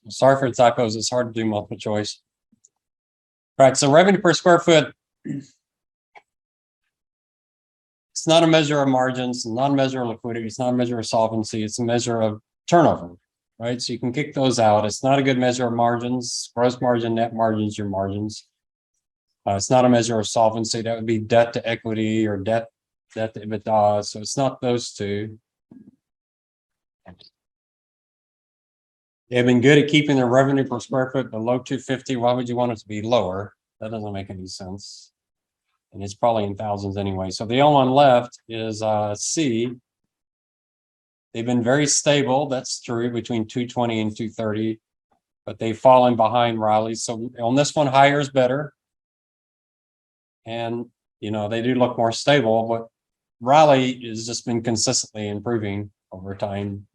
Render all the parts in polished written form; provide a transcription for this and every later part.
Sorry for the typos. It's hard to do multiple choice. All right, so revenue per square foot. It's not a measure of margins, not a measure of liquidity, it's not a measure of solvency, it's a measure of turnover, right? So you can kick those out. It's not a good measure of margins, gross margin, net margins, your margins. It's not a measure of solvency. That would be debt to equity or debt to EBITDA. So it's not those two. They've been good at keeping their revenue per square foot below 250. Why would you want it to be lower? That doesn't make any sense. And it's probably in thousands anyway. So the only one left is C. They've been very stable. That's true, between 220 and 230, but they've fallen behind Riley. So on this one, higher is better. And, you know, they do look more stable, but Riley has just been consistently improving over time.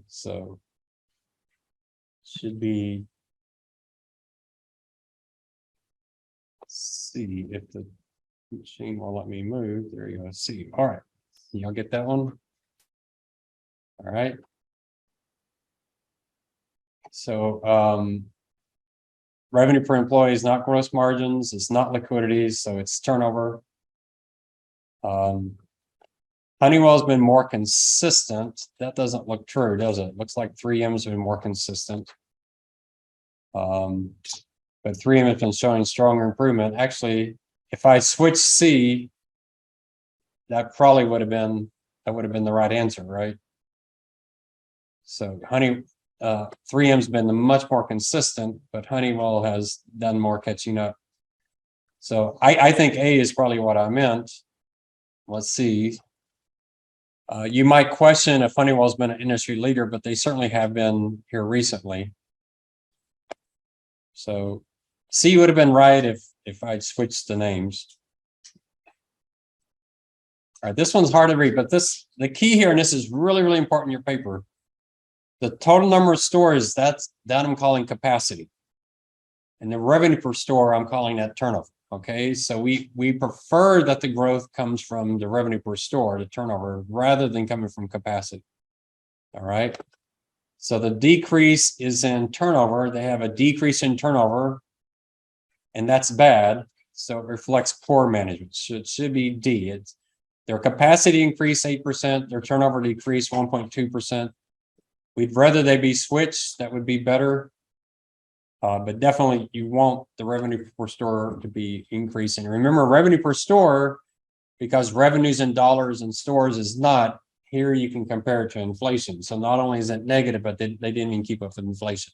So should be C if the machine will let me move. There you go. C. All right. Y'all get that one? All right. So revenue per employee is not gross margins, it's not liquidities, so it's turnover. Honeywell's been more consistent. That doesn't look true, does it? Looks like 3M's been more consistent. But 3M has been showing stronger improvement. Actually, if I switch C, that probably would have been the right answer, right? So 3M's been much more consistent, but Honeywell has done more catching up. So I think A is probably what I meant. Let's see. You might question if Honeywell's been an industry leader, but they certainly have been here recently. So C would have been right if I'd switched the names. All right, this one's hard to read, but the key here, and this is really, really important in your paper. The total number of stores, that I'm calling capacity. And the revenue per store, I'm calling that turnover. Okay, so we prefer that the growth comes from the revenue per store, the turnover, rather than coming from capacity. All right. So the decrease is in turnover. They have a decrease in turnover, and that's bad. So it reflects poor management. So it should be D. It's their capacity increased 8%, their turnover decreased 1.2%. We'd rather they be switched. That would be better. But definitely you want the revenue per store to be increasing. Remember, revenue per store, because revenues in dollars and stores is not, here you can compare it to inflation. So not only is it negative, but they didn't even keep up with inflation.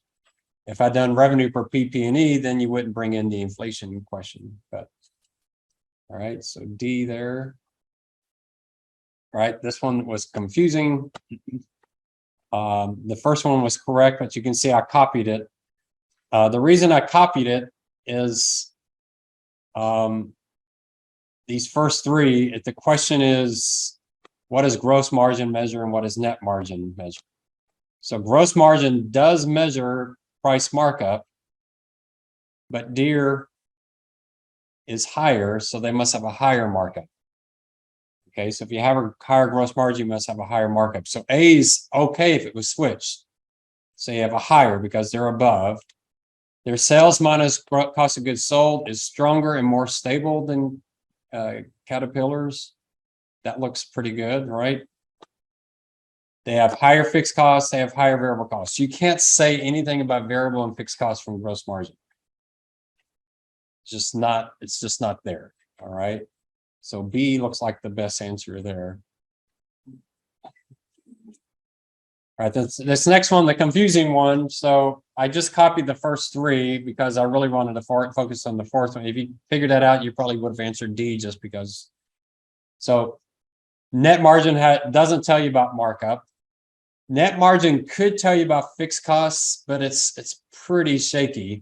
If I'd done revenue per PP&E, then you wouldn't bring in the inflation question. But all right, so D there. All right, this one was confusing. The first one was correct, but you can see I copied it. The reason I copied it is these first three, if the question is, what is gross margin measure and what is net margin measure? So gross margin does measure price markup, but Deere is higher, so they must have a higher markup. Okay, so if you have a higher gross margin, you must have a higher markup. So A is okay if it was switched. So you have a higher because they're above. Their sales minus cost of goods sold is stronger and more stable than Caterpillar's. That looks pretty good, right? They have higher fixed costs, they have higher variable costs. You can't say anything about variable and fixed costs from gross margin. It's just not there. All right. So B looks like the best answer there. All right, this next one, the confusing one. So I just copied the first three because I really wanted to focus on the fourth one. If you figured that out, you probably would have answered D just because. So net margin doesn't tell you about markup. Net margin could tell you about fixed costs, but it's pretty shaky.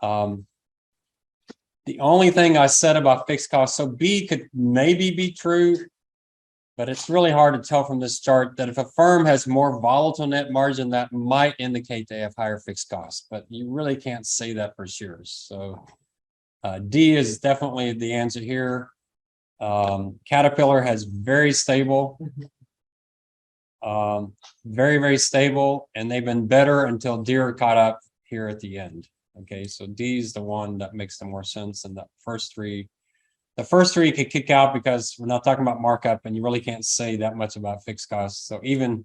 The only thing I said about fixed costs, so B could maybe be true, but it's really hard to tell from this chart that if a firm has more volatile net margin, that might indicate they have higher fixed costs, but you really can't say that for sure. So D is definitely the answer here. Caterpillar has very stable Very, very stable, and they've been better until Deere caught up here at the end. Okay, so D is the one that makes the more sense, and the first three you could kick out because we're not talking about markup, and you really can't say that much about fixed costs. So even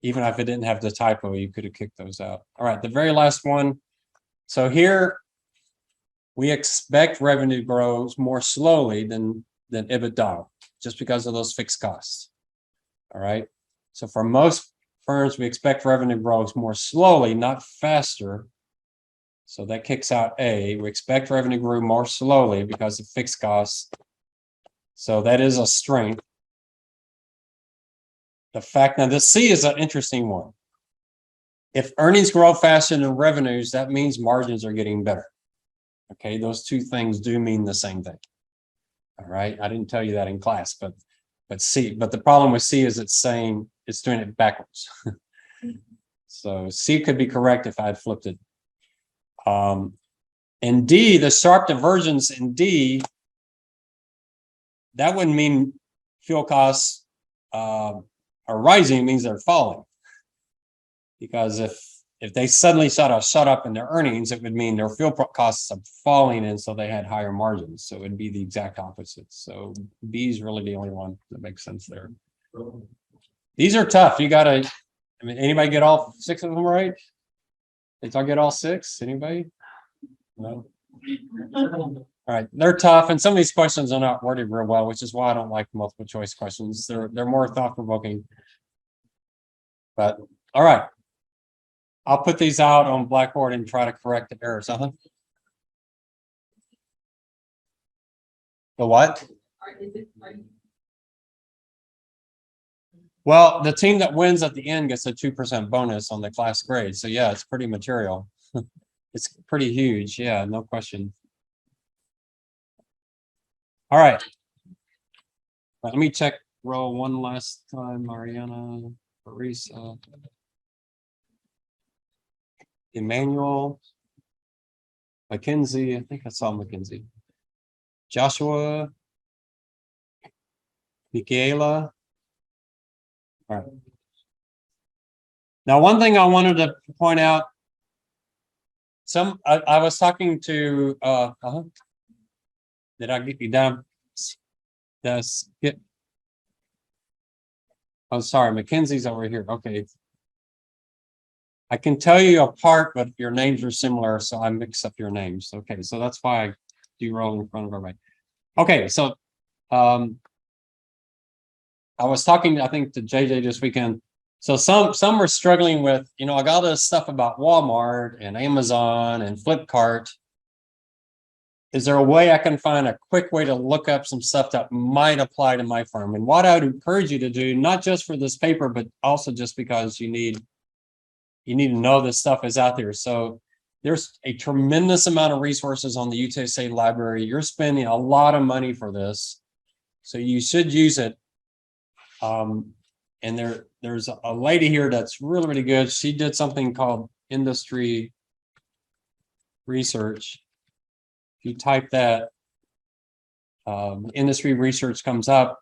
if it didn't have the typo, you could have kicked those out. All right, the very last one. So here we expect revenue grows more slowly than EBITDA, just because of those fixed costs. All right. So for most firms, we expect revenue grows more slowly, not faster. So that kicks out A. We expect revenue grow more slowly because of fixed costs. So that is a strength. The fact now this C is an interesting one. If earnings grow faster than revenues, that means margins are getting better. Okay, those two things do mean the same thing. All right, I didn't tell you that in class, but the problem with C is it's saying it's doing it backwards. So C could be correct if I had flipped it. In D, the sharp divergence in D, that wouldn't mean fuel costs are rising, it means they're falling. Because if they suddenly shut up in their earnings, it would mean their fuel costs are falling, and so they had higher margins. So it'd be the exact opposite. So B is really the only one that makes sense there. These are tough. You gotta, I mean, anybody get all 6 of them right? Did I get all 6? Anybody? No. All right, they're tough, and some of these questions are not worded real well, which is why I don't like multiple choice questions. They're more thought-provoking. But all right. I'll put these out on Blackboard and try to correct the errors. The what? Well, the team that wins at the end gets a 2% bonus on the class grade. So yeah, it's pretty material. It's pretty huge. Yeah, no question. All right. Let me check row one last time. Mariana, Marisa. Emmanuel, Mackenzie, I think I saw Mackenzie, Joshua, Michaela. All right. Now, one thing I wanted to point out, I was talking to, did I get you down? Oh, sorry, Mackenzie's over here. Okay. I can tell you apart, but your names are similar, so I mix up your names. Okay, so that's why I do roll in front of everybody. Okay, so I was talking, I think, to JJ this weekend. So some were struggling with, I got all this stuff about Walmart and Amazon and Flipkart. Is there a way I can find a quick way to look up some stuff that might apply to my firm? And what I would encourage you to do, not just for this paper, but also just because you need to know this stuff is out there. So there's a tremendous amount of resources on the UTSA library. You're spending a lot of money for this, so you should use it. And there's a lady here that's really, really good. She did something called industry research. If you type that, industry research comes up.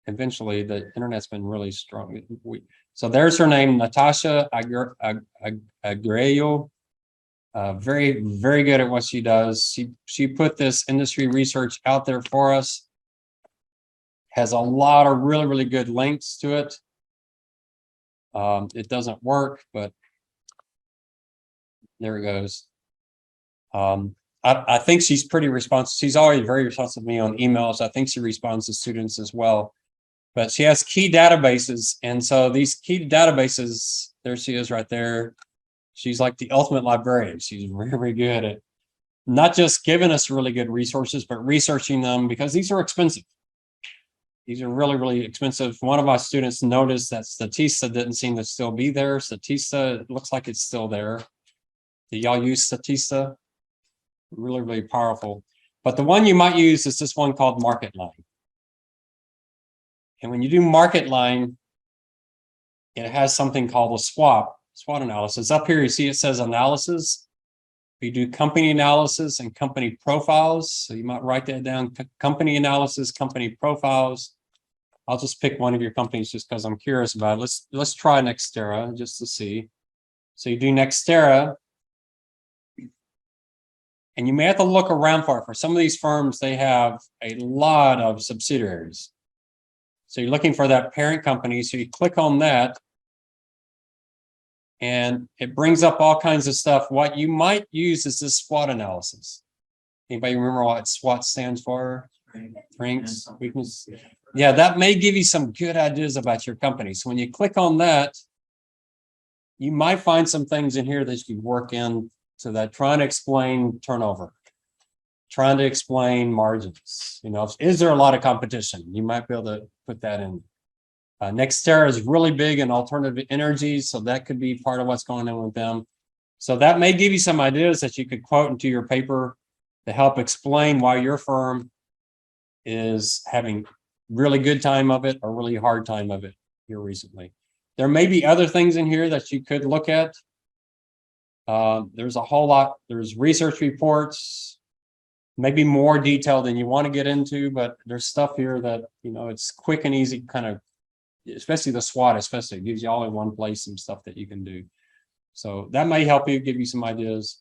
Eventually, the internet's been really strong. So there's her name, Natasha Agreyo. Very, very good at what she does. She put this industry research out there for us. Has a lot of really, really good links to it. It doesn't work, but there it goes. I think she's pretty responsive. She's always very responsive to me on emails. I think she responds to students as well. But she has key databases. And so these key databases, there she is right there. She's like the ultimate librarian. She's very, very good at not just giving us really good resources, but researching them, because these are expensive. These are really, really expensive. One of my students noticed that Statista didn't seem to still be there. Statista, it looks like it's still there. Do y'all use Statista? Really, really powerful. But the one you might use is this one called MarketLine. And when you do MarketLine, it has something called a SWOT analysis. Up here, you see it says analysis. We do company analysis and company profiles. So you might write that down, company analysis, company profiles. I'll just pick one of your companies just because I'm curious about it. Let's try Nextera just to see. So you do Nextera, and you may have to look around for it. For some of these firms, they have a lot of subsidiaries. So you're looking for that parent company. So you click on that, and it brings up all kinds of stuff. What you might use is this SWOT analysis. Anybody remember what SWOT stands for? Strengths, weakness. Yeah, that may give you some good ideas about your company. So when you click on that, you might find some things in here that you can work in to that, trying to explain turnover, trying to explain margins. You know, is there a lot of competition? You might be able to put that in. Nextera is really big in alternative energies, so that could be part of what's going on with them. So that may give you some ideas that you could quote into your paper to help explain why your firm is having really good time of it or really hard time of it here recently. There may be other things in here that you could look at. There's a whole lot. There's research reports, maybe more detail than you want to get into, but there's stuff here that, you know, it's quick and easy, kind of, especially the SWOT, especially it gives you all in one place some stuff that you can do. So that may help you, give you some ideas.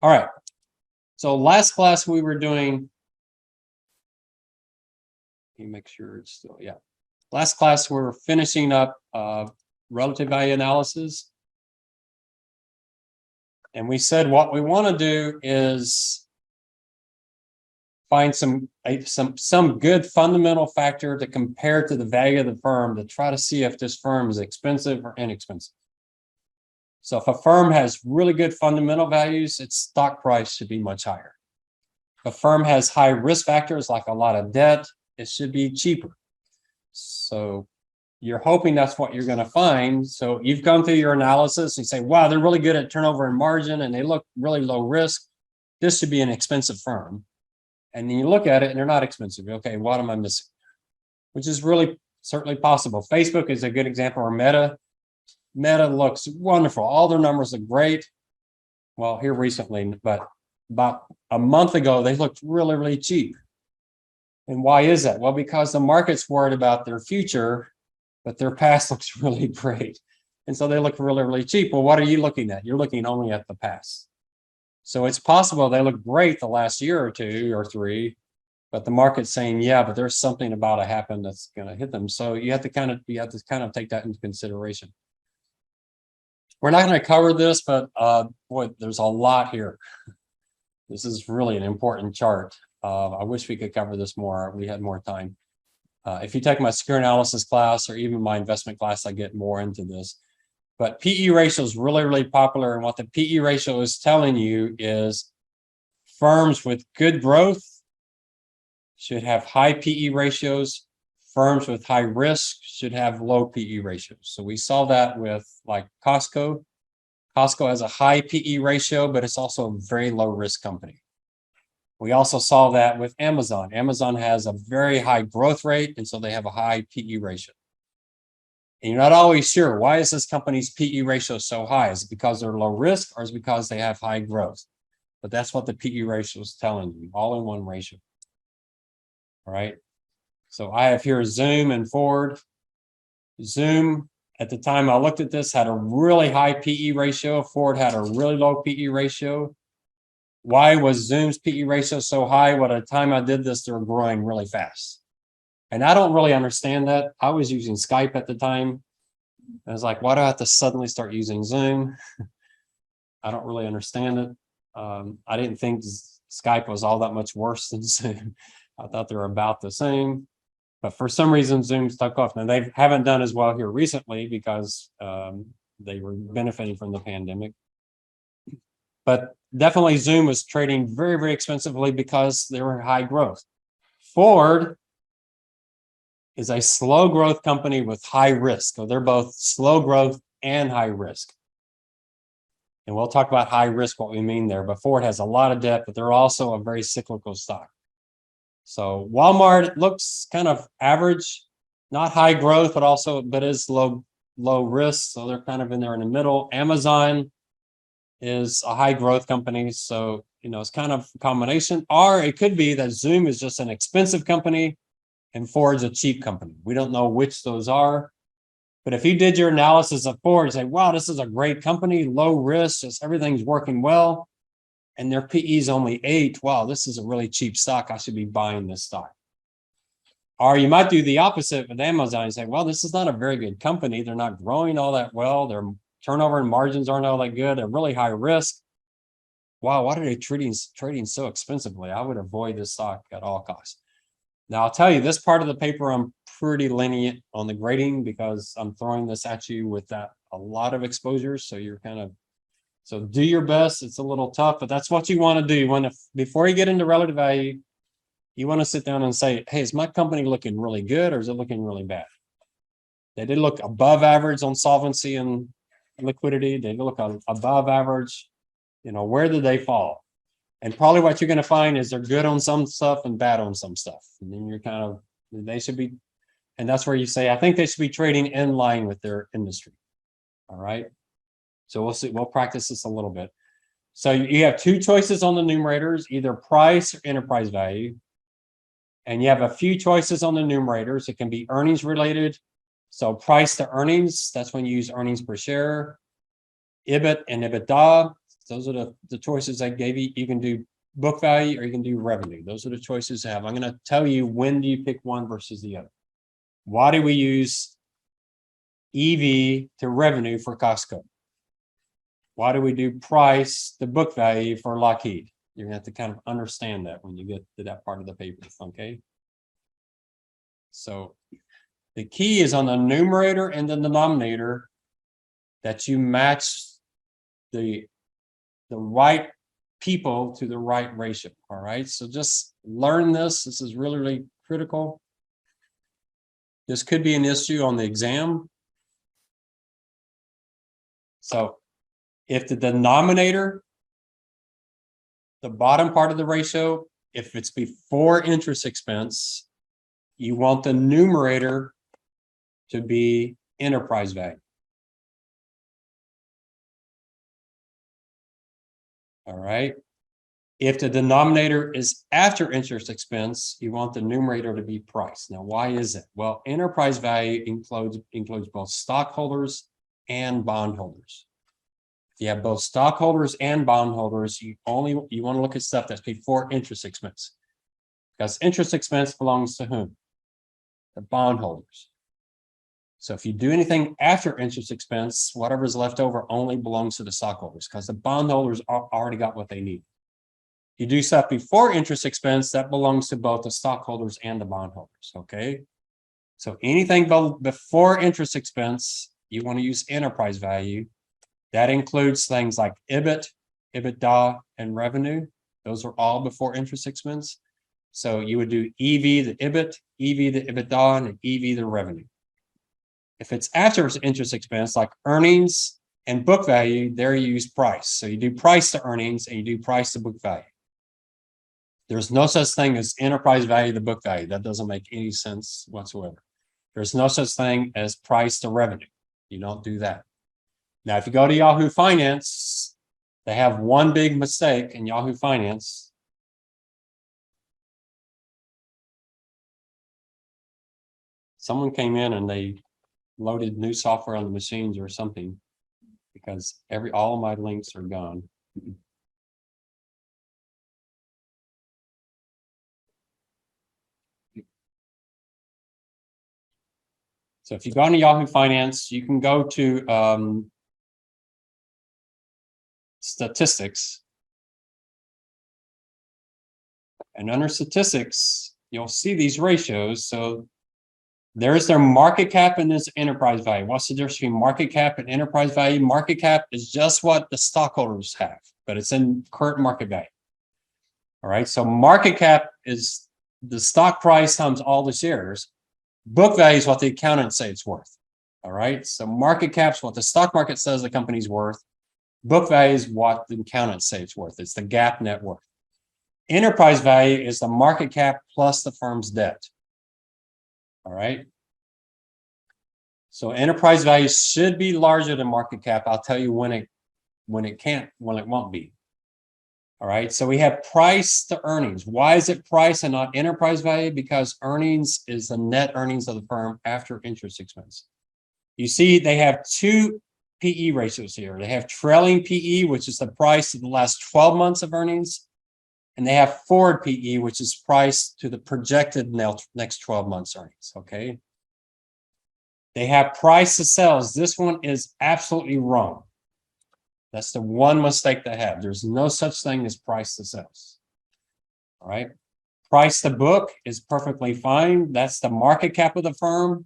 All right. So last class we were doing, let me make sure it's still, yeah. Last class we were finishing up relative value analysis. And we said what we want to do is find some good fundamental factor to compare to the value of the firm to try to see if this firm is expensive or inexpensive. So if a firm has really good fundamental values, its stock price should be much higher. If a firm has high risk factors like a lot of debt, it should be cheaper. So you're hoping that's what you're going to find. So you've gone through your analysis and you say, wow, they're really good at turnover and margin and they look really low risk. This should be an expensive firm. And then you look at it and they're not expensive. Okay, what am I missing? Which is really certainly possible. Facebook is a good example, or Meta. Meta looks wonderful. All their numbers look great. Well, here recently, but about a month ago, they looked really, really cheap. And why is that? Well, because the market's worried about their future, but their past looks really great. And so they look really, really cheap. Well, what are you looking at? You're looking only at the past. So it's possible they look great the last year or two or three, but the market's saying, yeah, but there's something about to happen that's going to hit them. So you have to kind of take that into consideration. We're not going to cover this, but boy, there's a lot here. This is really an important chart. I wish we could cover this more. We had more time. If you take my secure analysis class or even my investment class, I get more into this. But PE ratio is really, really popular. And what the PE ratio is telling you is firms with good growth should have high PE ratios. Firms with high risk should have low PE ratios. So we saw that with like Costco. Costco has a high PE ratio, but it's also a very low risk company. We also saw that with Amazon. Amazon has a very high growth rate, and so they have a high PE ratio. And you're not always sure, why is this company's PE ratio so high? Is it because they're low risk, or is it because they have high growth? But that's what the PE ratio is telling you, all in one ratio. All right. So I have here Zoom and Ford. Zoom, at the time I looked at this, had a really high PE ratio. Ford had a really low PE ratio. Why was Zoom's PE ratio so high? Well, at the time I did this, they were growing really fast. And I don't really understand that. I was using Skype at the time. I was like, why do I have to suddenly start using Zoom? I don't really understand it. I didn't think Skype was all that much worse than Zoom. I thought they were about the same. But for some reason, Zoom stuck off. Now, they haven't done as well here recently because they were benefiting from the pandemic. But definitely Zoom was trading very, very expensively because they were high growth. Ford is a slow growth company with high risk. So they're both slow growth and high risk. And we'll talk about high risk, what we mean there. But Ford has a lot of debt, but they're also a very cyclical stock. So Walmart looks kind of average, not high growth, but is low risk. So they're kind of in there in the middle. Amazon is a high growth company. So, you know, it's kind of a combination. Or it could be that Zoom is just an expensive company and Ford's a cheap company. We don't know which those are. But if you did your analysis of Ford and say, wow, this is a great company, low risk, just everything's working well, and their PE is only 8, wow, this is a really cheap stock. I should be buying this stock. Or you might do the opposite with Amazon and say, well, this is not a very good company. They're not growing all that well. Their turnover and margins aren't all that good. They're really high risk. Wow, why are they trading so expensively? I would avoid this stock at all costs. Now, I'll tell you, this part of the paper, I'm pretty lenient on the grading because I'm throwing this at you with a lot of exposures. So you're so do your best. It's a little tough, but that's what you want to do. Before you get into relative value, you want to sit down and say, hey, is my company looking really good or is it looking really bad? They did look above average on solvency and liquidity. They look above average. Where did they fall? And probably what you're going to find is they're good on some stuff and bad on some stuff. And then you're they should be, and that's where you say, I think they should be trading in line with their industry. All right. So we'll see, we'll practice this a little bit. So you have two choices on the numerators, either price or enterprise value. And you have a few choices on the numerators. It can be earnings related. So price to earnings, that's when you use earnings per share. EBIT and EBITDA, those are the choices I gave you. You can do book value or you can do revenue. Those are the choices I have. I'm going to tell you when do you pick one versus the other. Why do we use EV to revenue for Costco? Why do we do price to book value for Lockheed? You're going to have to kind of understand that when you get to that part of the paper, okay? So the key is on the numerator and the denominator that you match the right people to the right ratio, all right? So just learn this. This is really, really critical. This could be an issue on the exam. So if the denominator, the bottom part of the ratio, if it's before interest expense, you want the numerator to be enterprise value. All right. If the denominator is after interest expense, you want the numerator to be price. Now, why is it? Well, enterprise value includes both stockholders and bondholders. If you have both stockholders and bondholders, you want to look at stuff that's before interest expense, because interest expense belongs to whom? The bondholders. So if you do anything after interest expense, whatever's left over only belongs to the stockholders, because the bondholders already got what they need. You do stuff before interest expense, that belongs to both the stockholders and the bondholders, okay? So anything before interest expense, you want to use enterprise value. That includes things like EBIT, EBITDA, and revenue. Those are all before interest expense. So you would do EV, the EBIT, EV, the EBITDA, and EV, the revenue. If it's after interest expense, like earnings and book value, there you use price. So you do price to earnings and you do price to book value. There's no such thing as enterprise value to book value. That doesn't make any sense whatsoever. There's no such thing as price to revenue. You don't do that. Now, if you go to Yahoo Finance, they have one big mistake in Yahoo Finance. Someone came in and they loaded new software on the machines or something, because all of my links are gone. So if you go to Yahoo Finance, you can go to statistics. And under statistics, you'll see these ratios. So there's their market cap and this enterprise value. What's the difference between market cap and enterprise value? Market cap is just what the stockholders have, but it's in current market value. All right. So market cap is the stock price times all the shares. Book value is what the accountants say it's worth. All right. So market cap is what the stock market says the company's worth. Book value is what the accountants say it's worth. It's the GAAP net worth. Enterprise value is the market cap plus the firm's debt. All right. So enterprise value should be larger than market cap. I'll tell you when it won't be. All right, so we have price to earnings. Why is it price and not enterprise value? Because earnings is the net earnings of the firm after interest expense. You see, they have two PE ratios here. They have trailing PE, which is the price of the last 12 months of earnings. And they have forward PE, which is price to the projected next 12 months earnings, okay? They have price to sales. This one is absolutely wrong. That's the one mistake they have. There's no such thing as price to sales. All right. Price to book is perfectly fine. That's the market cap of the firm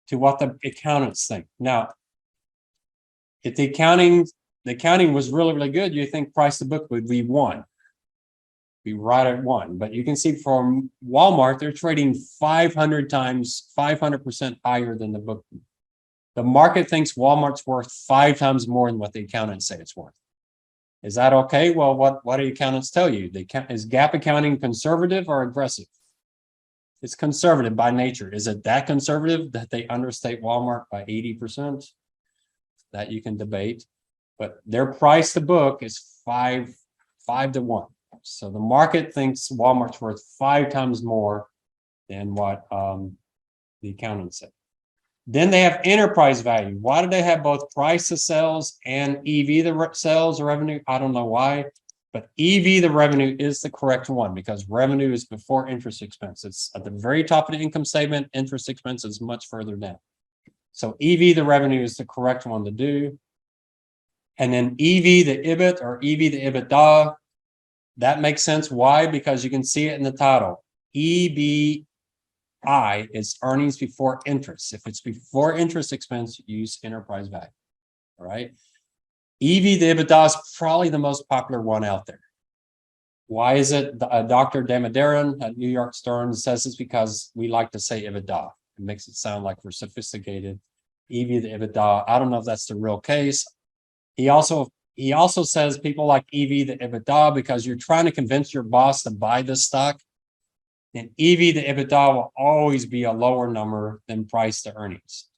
to what the accountants think. Now, if the accounting was really, really good, you think price to book would be 1. Be right at 1. But you can see from Walmart, they're trading 500 times, 500% higher than the book. The market thinks Walmart's worth 5 times more than what the accountants say it's worth. Is that okay? Well, what do accountants tell you? Is GAAP accounting conservative or aggressive? It's conservative by nature. Is it that conservative that they understate Walmart by 80%? That you can debate. But their price to book is 5 to 1. So the market thinks Walmart's worth 5 times more than what the accountants say. Then they have enterprise value. Why do they have both price to sales and EV the sales or revenue? I don't know why, but EV the revenue is the correct one because revenue is before interest expense. It's at the very top of the income statement. Interest expense is much further down. So EV the revenue is the correct one to do. And then EV the EBIT or EV the EBITDA, that makes sense. Why? Because you can see it in the title. EBI is earnings before interest. If it's before interest expense, use enterprise value. All right. EV the EBITDA is probably the most popular one out there. Why is it? Dr. Damodaran at New York Stern says it's because we like to say EBITDA. It makes it sound like we're sophisticated. EV the EBITDA. I don't know if that's the real case. He also says people like EV the EBITDA because you're trying to convince your boss to buy this stock. And EV to EBITDA will always be a lower number than price to earnings.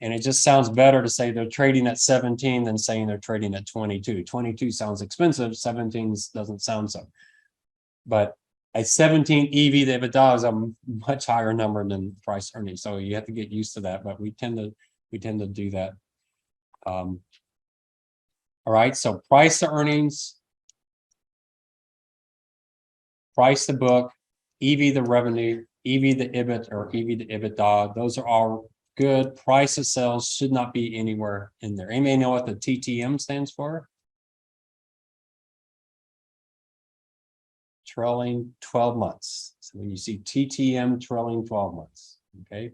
And it just sounds better to say they're trading at 17 than saying they're trading at 22. 22 sounds expensive, 17 doesn't sound so. But a 17 EV to EBITDA is a much higher number than price earnings. So you have to get used to that, but we tend to do that. All right, so price to earnings, price to book, EV the revenue, EV the EBIT or EV the EBITDA, those are all good. Price of sales should not be anywhere in there. Anybody know what the TTM stands for? Trailing 12 months. So when you see TTM trailing 12 months, okay.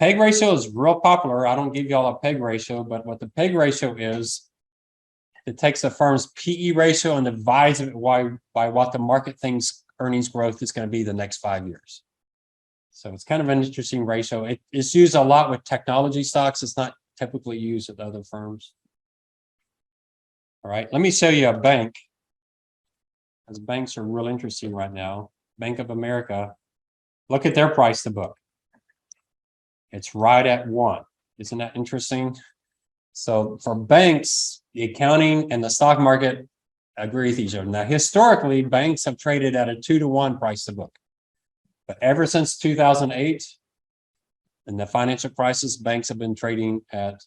PEG ratio is real popular. I don't give you all a PEG ratio, but what the PEG ratio is, it takes the firm's PE ratio and divides it by what the market thinks earnings growth is going to be the next 5 years. So it's kind of an interesting ratio. It's used a lot with technology stocks. It's not typically used at other firms. All right, let me show you a bank, because banks are real interesting right now. Bank of America, look at their price to book. It's right at 1. Isn't that interesting? So for banks, the accounting and the stock market agree with each other. Now, historically, banks have traded at a 2 to 1 price to book. But ever since 2008 and the financial crisis, banks have been trading at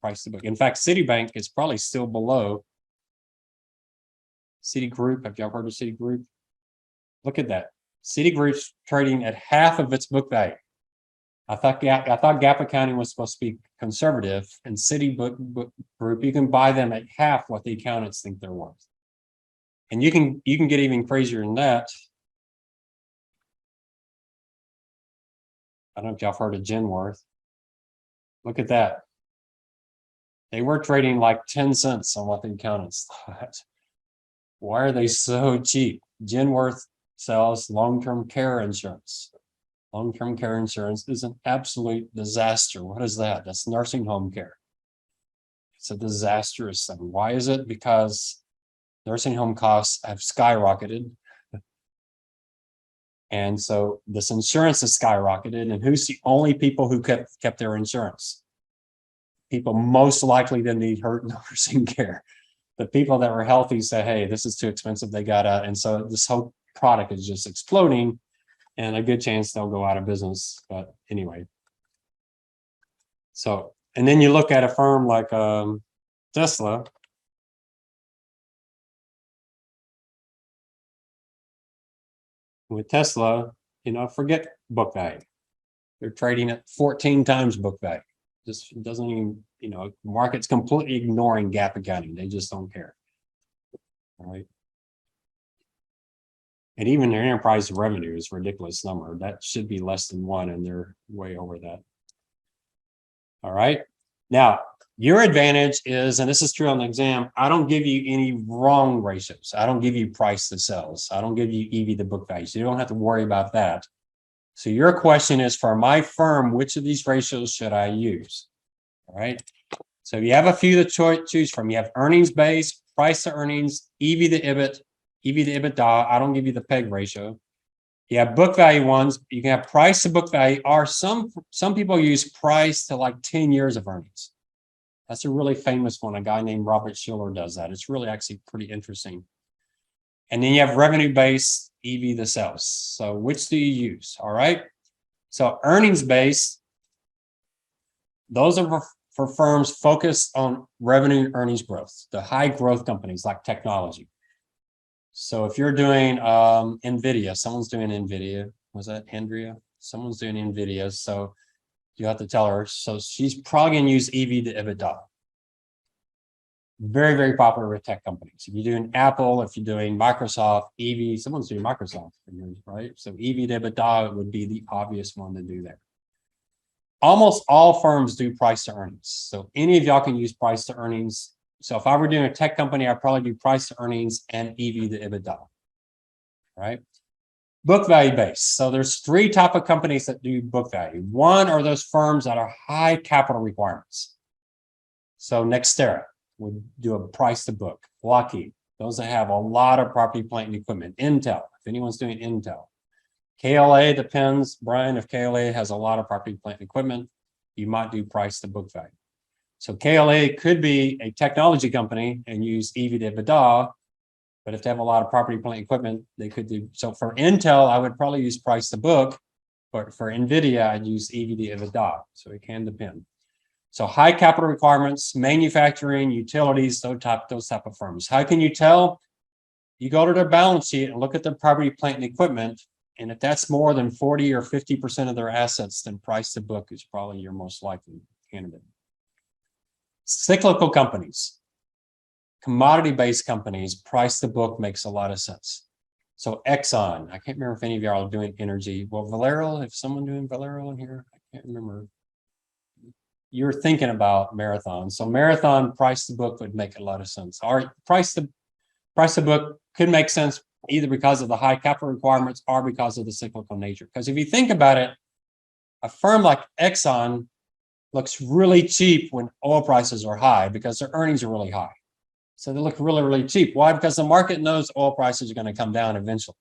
price to book. In fact, Citibank is probably still below Citigroup. Have y'all heard of Citigroup? Look at that. Citigroup's trading at half of its book value. I thought GAAP accounting was supposed to be conservative, and Citigroup, you can buy them at half what the accountants think they're worth. And you can get even crazier than that. I don't know if y'all heard of Genworth. Look at that. They were trading like 10 cents on what the accountants thought. Why are they so cheap? Genworth sells long-term care insurance. Long-term care insurance is an absolute disaster. What is that? That's nursing home care. It's a disastrous thing. Why is it? Because nursing home costs have skyrocketed. And so this insurance has skyrocketed. And who's the only people who kept their insurance? People most likely to need hurt nursing care. the people that were healthy say, hey, this is too expensive, they got out. And so this whole product is just exploding, and a good chance they'll go out of business. But anyway. So, and then you look at a firm like Tesla. With Tesla, forget book value. They're trading at 14 times book value. Just doesn't even, market's completely ignoring gap accounting. They just don't care. All right. And even their enterprise revenue is a ridiculous number. That should be less than 1, and they're way over that. All right. Now, your advantage is, and this is true on the exam, I don't give you any wrong ratios. I don't give you price to sales. I don't give you EV to book value. So you don't have to worry about that. So your question is, for my firm, which of these ratios should I use? All right. So you have a few to choose from. You have earnings base, price to earnings, EV to EBIT, EV to EBITDA. I don't give you the PEG ratio. You have book value ones. You can have price to book value, or some people use price to like 10 years of earnings. That's a really famous one. A guy named Robert Schiller does that. It's really actually pretty interesting. And then you have revenue base, EV to sales. So which do you use? All right. So earnings base, those are for firms focused on revenue and earnings growth, the high growth companies like technology. So if you're doing NVIDIA, someone's doing NVIDIA. Was that Andrea? Someone's doing NVIDIA. So you have to tell her. So she's probably going to use EV to EBITDA. Very, very popular with tech companies. If you're doing Apple, if you're doing Microsoft, EV, someone's doing Microsoft, right? So EV to EBITDA would be the obvious one to do there. Almost all firms do price to earnings. So any of y'all can use price to earnings. So if I were doing a tech company, I'd probably do price to earnings and EV to EBITDA, right? Book value base. So there's 3 types of companies that do book value. One are those firms that are high capital requirements. So Nextera would do a price to book. Lockheed, those that have a lot of property, plant, and equipment. Intel, if anyone's doing Intel. KLA depends, Brian, if KLA has a lot of property, plant, and equipment, you might do price to book value. So KLA could be a technology company and use EV to EBITDA, but if they have a lot of property, plant, equipment, they could do. So for Intel, I would probably use price to book, but for NVIDIA, I'd use EV to EBITDA. So it can depend. So high capital requirements, manufacturing, utilities, those type of firms. How can you tell? You go to their balance sheet and look at their property, plant, and equipment. And if that's more than 40 or 50% of their assets, then price to book is probably your most likely candidate. Cyclical companies, commodity-based companies, price to book makes a lot of sense. So Exxon, I can't remember if any of y'all are doing energy. Well, Valero, if someone doing Valero in here, I can't remember. You're thinking about Marathon. So Marathon price to book would make a lot of sense. Our price to book could make sense either because of the high capital requirements or because of the cyclical nature. Because if you think about it, a firm like Exxon looks really cheap when oil prices are high because their earnings are really high. So they look really, really cheap. Why? Because the market knows oil prices are going to come down eventually.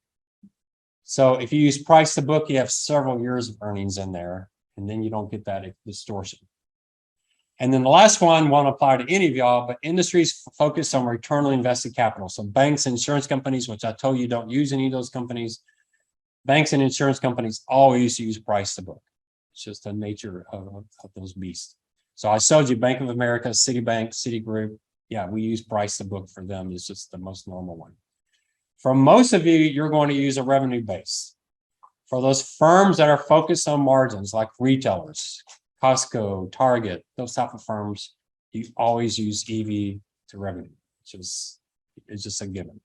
So if you use price to book, you have several years of earnings in there, and then you don't get that distortion. And then the last one won't apply to any of y'all, but industries focused on return on invested capital. So banks, insurance companies, which I told you don't use any of those companies. Banks and insurance companies always use price to book. It's just the nature of those beasts. So I showed you Bank of America, Citibank, Citigroup. Yeah, we use price to book for them. It's just the most normal one. For most of you, you're going to use a revenue base. For those firms that are focused on margins, like retailers, Costco, Target, those type of firms, you always use EV to revenue. It's just a given.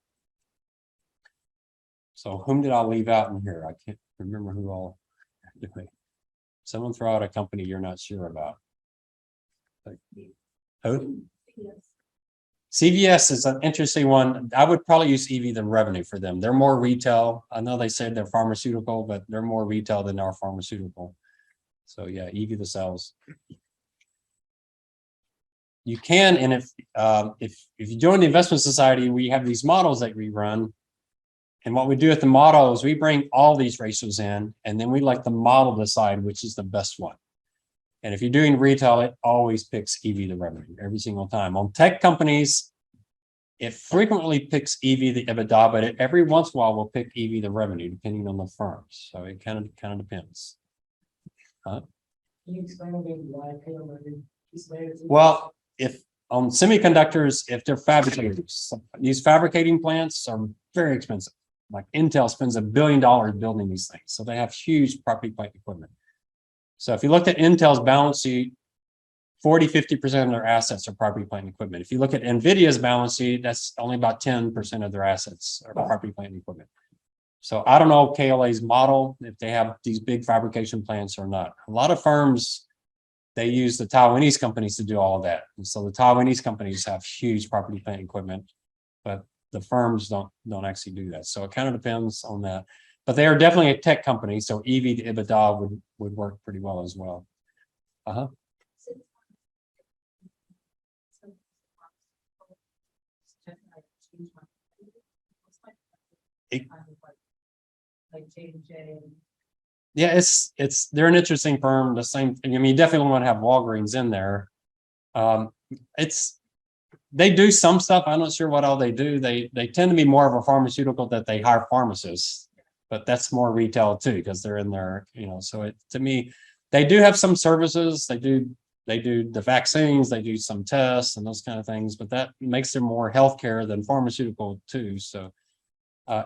So whom did I leave out in here? I can't remember who all. Someone throw out a company you're not sure about. Who? CVS is an interesting one. I would probably use EV than revenue for them. They're more retail. I know they said they're pharmaceutical, but they're more retail than our pharmaceutical. So yeah, EV to sales. You can, and if you join the investment society, we have these models that we run. And what we do with the model is we bring all these ratios in, and then we let the model decide which is the best one. And if you're doing retail, it always picks EV to revenue every single time. On tech companies, It frequently picks EV the EBITDA, but every once in a while will pick EV the revenue, depending on the firms. So it kind of depends. Can you explain a bit why KLA is later? Well, if on semiconductors, if they're fabricators, these fabricating plants are very expensive. Like Intel spends $1 billion building these things, so they have huge property, plant, equipment. So if you looked at Intel's balance sheet, 40–50% of their assets are property, plant, and equipment. If you look at NVIDIA's balance sheet, that's only about 10% of their assets are property, plant, and equipment. So I don't know KLA's model, if they have these big fabrication plants or not. A lot of firms, they use the Taiwanese companies to do all of that. And so the Taiwanese companies have huge property, plant, and equipment, but the firms don't actually do that. So it kind of depends on that. But they are definitely a tech company, so EV to EBITDA would work pretty well as well. Yeah, they're an interesting firm. The same thing. I mean, you definitely want to have Walgreens in there. They do some stuff. I'm not sure what all they do. They tend to be more of a pharmaceutical that they hire pharmacists, but that's more retail too, because they're in there, so to me, they do have some services. They do the vaccines, they do some tests and those kind of things, but that makes them more healthcare than pharmaceutical too. So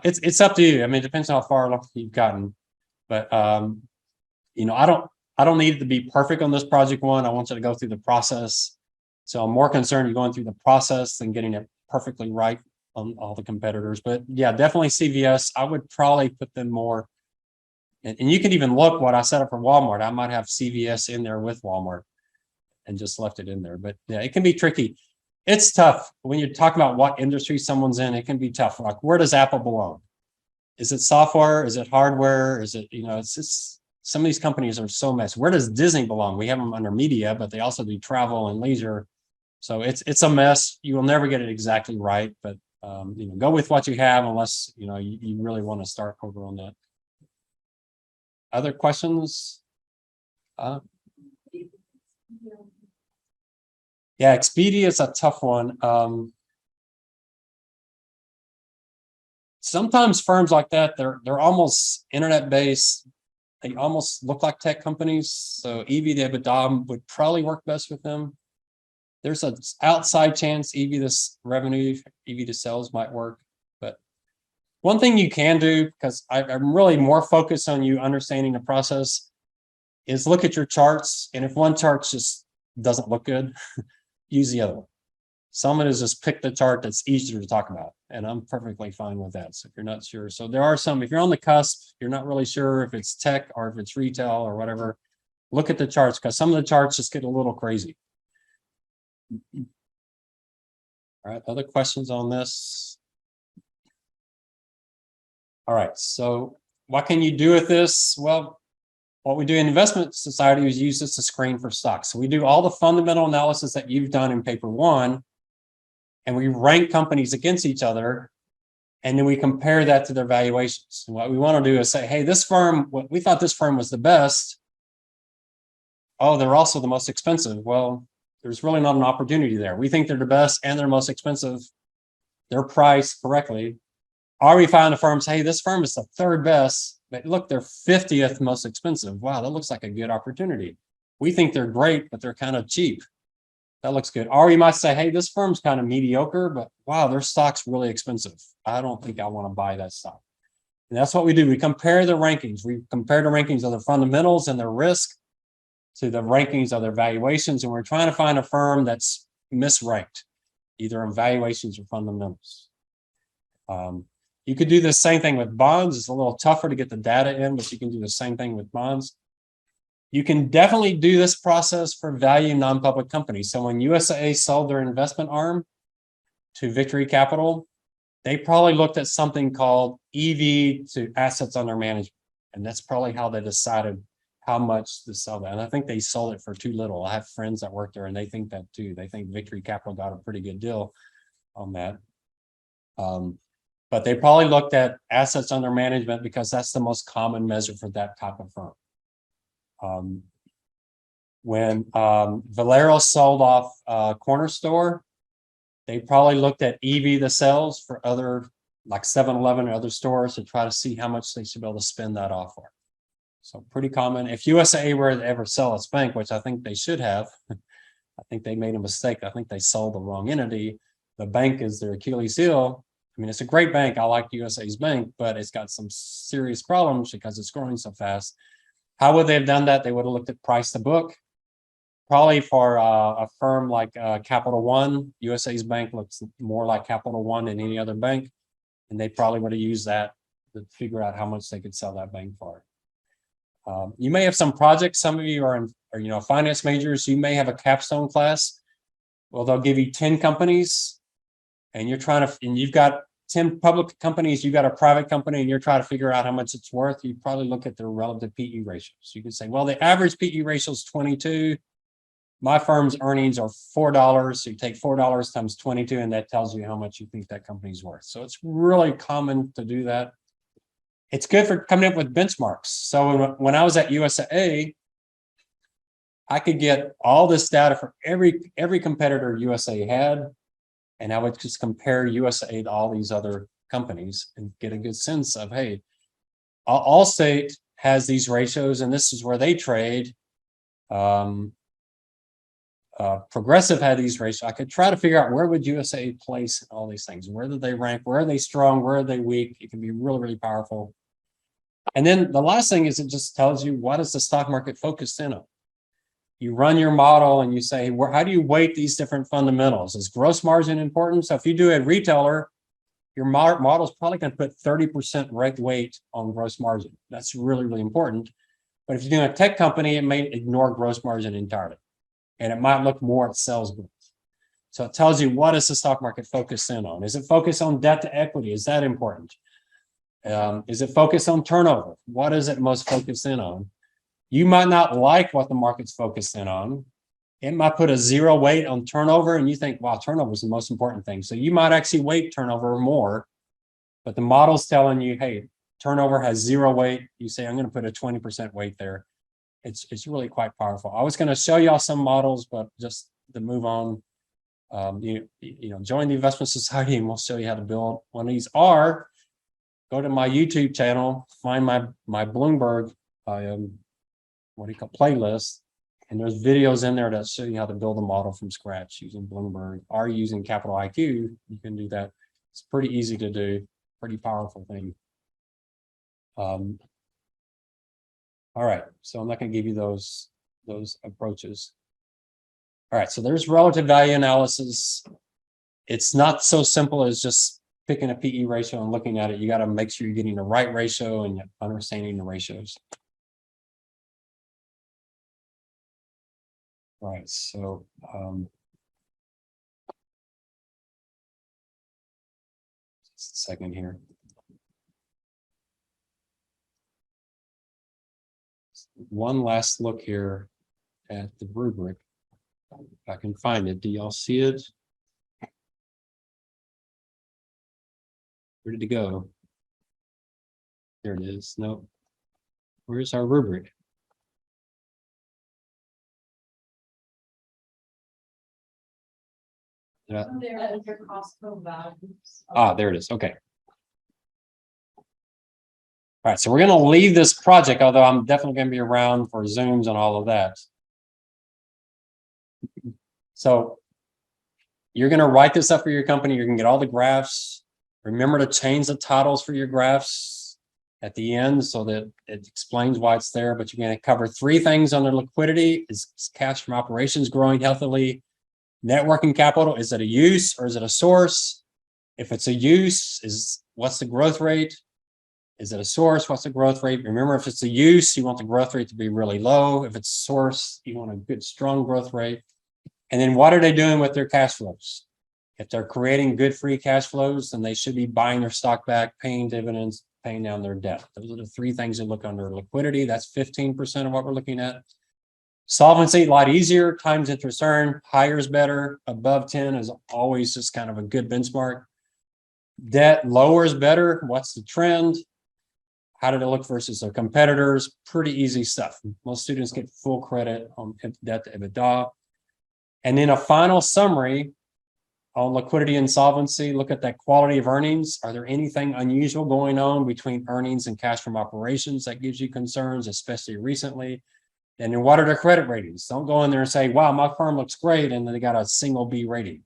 it's up to you. I mean, it depends on how far you've gotten, but I don't need it to be perfect on this project one. I want you to go through the process. So I'm more concerned you're going through the process than getting it perfectly right on all the competitors. But yeah, definitely CVS. I would probably put them more. And you can even look what I set up for Walmart. I might have CVS in there with Walmart and just left it in there. But yeah, it can be tricky. It's tough when you're talking about what industry someone's in. It can be tough. Like, where does Apple belong? Is it software? Is it hardware? Is it, it's just, some of these companies are so messy. Where does Disney belong? We have them under media, but they also do travel and leisure. So it's a mess. You will never get it exactly right, but go with what you have, unless you really want to start over on that. Other questions? Yeah, Expedia is a tough one. Sometimes firms like that, they're almost internet based. They almost look like tech companies. So EV to EBITDA would probably work best with them. There's an outside chance EV to revenue, EV to sales might work. But one thing you can do, because I'm really more focused on you understanding the process, is look at your charts. And if one chart just doesn't look good, use the other one. Some of it is just pick the chart that's easier to talk about. And I'm perfectly fine with that. So if you're not sure. So there are some, if you're on the cusp, you're not really sure if it's tech or if it's retail or whatever, look at the charts, because some of the charts just get a little crazy. All right, other questions on this? All right, so what can you do with this? Well, what we do in Investment Society is use this to screen for stocks. So we do all the fundamental analysis that you've done in paper one, and we rank companies against each other, and then we compare that to their valuations. And what we want to do is say, hey, this firm, we thought this firm was the best. Oh, they're also the most expensive. Well, there's really not an opportunity there. We think they're the best and they're most expensive. They're priced correctly. Or we find a firm say, hey, this firm is the third best, but look, they're 50th most expensive. Wow, that looks like a good opportunity. We think they're great, but they're kind of cheap. That looks good. Or you might say, hey, this firm's kind of mediocre, but wow, their stock's really expensive. I don't think I want to buy that stock. And that's what we do. We compare the rankings. We compare the rankings of their fundamentals and their risk to the rankings of their valuations. And we're trying to find a firm that's misranked, either in valuations or fundamentals. You could do the same thing with bonds. It's a little tougher to get the data in, but you can do the same thing with bonds. You can definitely do this process for value non-public companies. So when UTSA sold their investment arm to Victory Capital, they probably looked at something called EV to assets under management. And that's probably how they decided how much to sell that. And I think they sold it for too little. I have friends that work there and they think that too. They think Victory Capital got a pretty good deal on that. But they probably looked at assets under management because that's the most common measure for that type of firm. When Valero sold off Corner Store, They probably looked at EV the sales for other, like 7-Eleven and other stores to try to see how much they should be able to spend that off for. So pretty common. If USA were to ever sell its bank, which I think they should have, I think they made a mistake. I think they sold the wrong entity. The bank is their Achilles heel. I mean, it's a great bank. I like USA's bank, but it's got some serious problems because it's growing so fast. How would they have done that? They would have looked at price to book. Probably for a firm like Capital One, USA's bank looks more like Capital One than any other bank. And they probably would have used that to figure out how much they could sell that bank for. You may have some projects. Some of you are finance majors. You may have a capstone class. Well, they'll give you 10 companies and you've got 10 public companies, you got a private company, and you're trying to figure out how much it's worth. You probably look at their relative PE ratios. You can say, well, the average PE ratio is 22. My firm's earnings are $4. So you take $4 times 22, and that tells you how much you think that company's worth. So it's really common to do that. It's good for coming up with benchmarks. So when I was at USAA, I could get all this data for every competitor USA had, and I would just compare USA to all these other companies and get a good sense of, hey, Allstate has these ratios, and this is where they trade. Progressive had these ratios. I could try to figure out where would USA place all these things. Where do they rank? Where are they strong? Where are they weak? It can be really, really powerful. And then the last thing is it just tells you what is the stock market focused in on. You run your model and you say, how do you weight these different fundamentals? Is gross margin important? So if you do a retailer, your model is probably going to put 30% weight on gross margin. That's really, really important. But if you're doing a tech company, it may ignore gross margin entirely. And it might look more at sales growth. So it tells you what is the stock market focused in on. Is it focused on debt to equity? Is that important? Is it focused on turnover? What is it most focused in on? You might not like what the market's focused in on. It might put a 0 weight on turnover, and you think, wow, turnover is the most important thing. So you might actually weight turnover more, but the model's telling you, hey, turnover has 0 weight. You say, I'm going to put a 20% weight there. It's really quite powerful. I was going to show y'all some models, but just to move on, join the investment society and we'll show you how to build one of these. Or go to my YouTube channel, find my Bloomberg playlist, and there's videos in there that show you how to build a model from scratch using Bloomberg or using Capital IQ. You can do that. It's pretty easy to do, pretty powerful thing. All right, so I'm not going to give you those approaches. All right, so there's relative value analysis. It's not so simple as just picking a PE ratio and looking at it. You got to make sure you're getting the right ratio and you're understanding the ratios. All right, so just a second here. One last look here at the rubric. If I can find it. Do y'all see it? Where did it go? There it is. No. Where's our rubric? There is your Costco values. Ah, there it is. Okay. All right, so we're going to leave this project, although I'm definitely going to be around for Zooms and all of that. So you're going to write this up for your company. You're going to get all the graphs. Remember to change the titles for your graphs at the end so that it explains why it's there. But you're going to cover 3 things under liquidity. Is cash from operations growing healthily? Net working capital, is it a use or is it a source? If it's a use, what's the growth rate? Is it a source? What's the growth rate? Remember, if it's a use, you want the growth rate to be really low. If it's a source, you want a good, strong growth rate. And then what are they doing with their cash flows? If they're creating good free cash flows, then they should be buying their stock back, paying dividends, paying down their debt. Those are the 3 things that look under liquidity. That's 15% of what we're looking at. Solvency, a lot easier. Times interest earned, higher is better. Above 10 is always just kind of a good benchmark. Debt, lower is better. What's the trend? How did it look versus their competitors? Pretty easy stuff. Most students get full credit on debt to EBITDA. And then a final summary on liquidity and solvency, look at that quality of earnings. Are there anything unusual going on between earnings and cash from operations that gives you concerns, especially recently? And then what are their credit ratings? Don't go in there and say, wow, my firm looks great, and then they got a single B rating.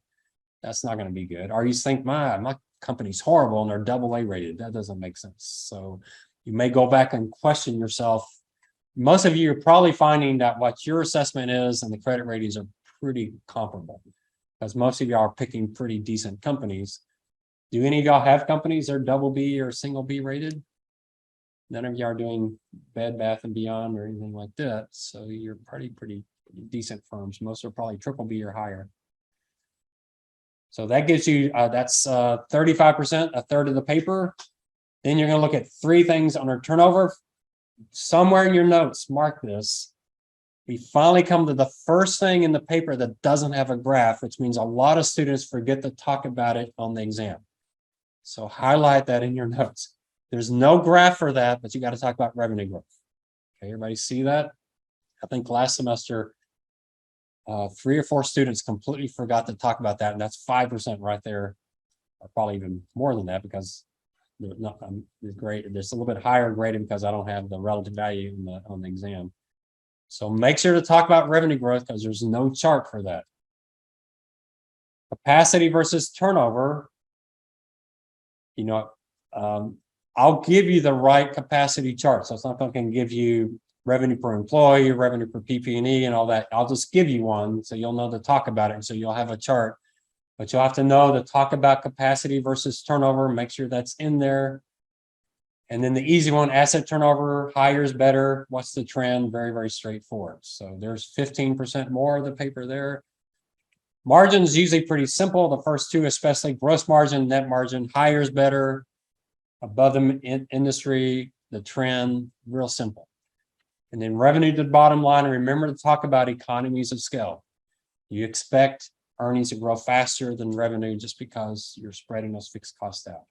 That's not going to be good. Or you think, my company's horrible and they're double A rated. That doesn't make sense. So you may go back and question yourself. Most of you are probably finding that what your assessment is and the credit ratings are pretty comparable, because most of y'all are picking pretty decent companies. Do any of y'all have companies that are double B or single B rated? None of y'all are doing Bed Bath and Beyond or anything like that. So you're pretty decent firms. Most are probably triple B or higher. So that gives you, that's 35%, a third of the paper. Then you're going to look at three things under turnover. Somewhere in your notes, mark this. We finally come to the first thing in the paper that doesn't have a graph, which means a lot of students forget to talk about it on the exam. So highlight that in your notes. There's no graph for that, but you got to talk about revenue growth. Okay, everybody see that? I think last semester, 3 or 4 students completely forgot to talk about that, and that's 5% right there, or probably even more than that, because they're not great. There's a little bit higher grading because I don't have the relative value in on the exam. So make sure to talk about revenue growth, because there's no chart for that. Capacity versus turnover. You know, I'll give you the right capacity chart. So it's not going to give you revenue per employee, revenue per PP&E and all that. I'll just give you one so you'll know to talk about it. And so you'll have a chart, but you'll have to know to talk about capacity versus turnover. Make sure that's in there. And then the easy one, asset turnover, higher is better. What's the trend? Very straightforward. So there's 15% more of the paper there. Margin's usually pretty simple. The first two, especially gross margin, net margin, higher is better. Above the industry, the trend, real simple. And then revenue to the bottom line. And remember to talk about economies of scale. You expect earnings to grow faster than revenue just because you're spreading those fixed costs out.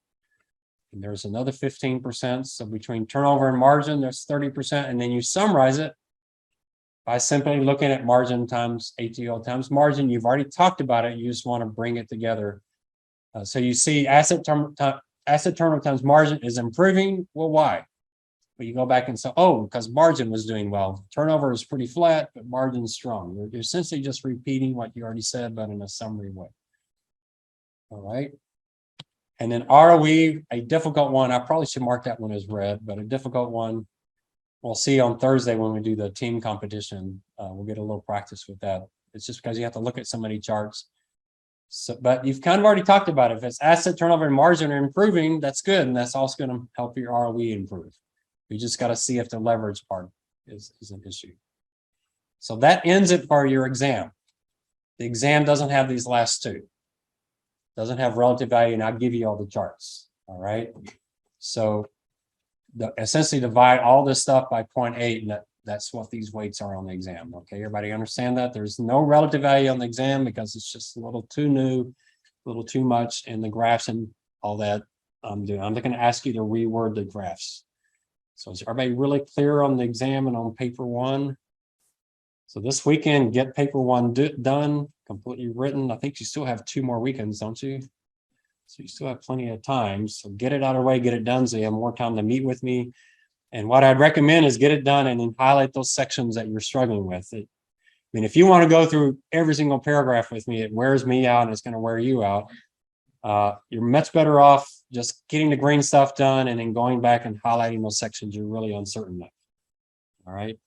And there's another 15%. So between turnover and margin, there's 30%. And then you summarize it by simply looking at margin times ATO times margin. You've already talked about it. You just want to bring it together. So you see asset turnover times margin is improving. Well, why? But you go back and say, oh, because margin was doing well. Turnover is pretty flat, but margin's strong. You're essentially just repeating what you already said, but in a summary way. All right. And then ROE, a difficult one. I probably should mark that one as red, but a difficult one. We'll see on Thursday when we do the team competition. We'll get a little practice with that. It's just because you have to look at so many charts. So, but you've kind of already talked about it. If it's asset turnover and margin are improving, that's good. And that's also going to help your ROE improve. You just got to see if the leverage part is an issue. So that ends it for your exam. The exam doesn't have these last two. Doesn't have relative value, and I'll give you all the charts. All right. So essentially divide all this stuff by 0.8, and that's what these weights are on the exam. Okay, everybody understand that? There's no relative value on the exam because it's just a little too new, a little too much, and the graphs and all that I'm doing. I'm going to ask you to reword the graphs. So is everybody really clear on the exam and on paper one? So this weekend, get paper one done, completely written. I think you still have 2 more weekends, don't you? So you still have plenty of time. So get it out of the way, get it done so you have more time to meet with me. And what I'd recommend is get it done and then highlight those sections that you're struggling with. I mean, if you want to go through every single paragraph with me, it wears me out and it's going to wear you out. You're much better off just getting the green stuff done and then going back and highlighting those sections you're really uncertain of. All right.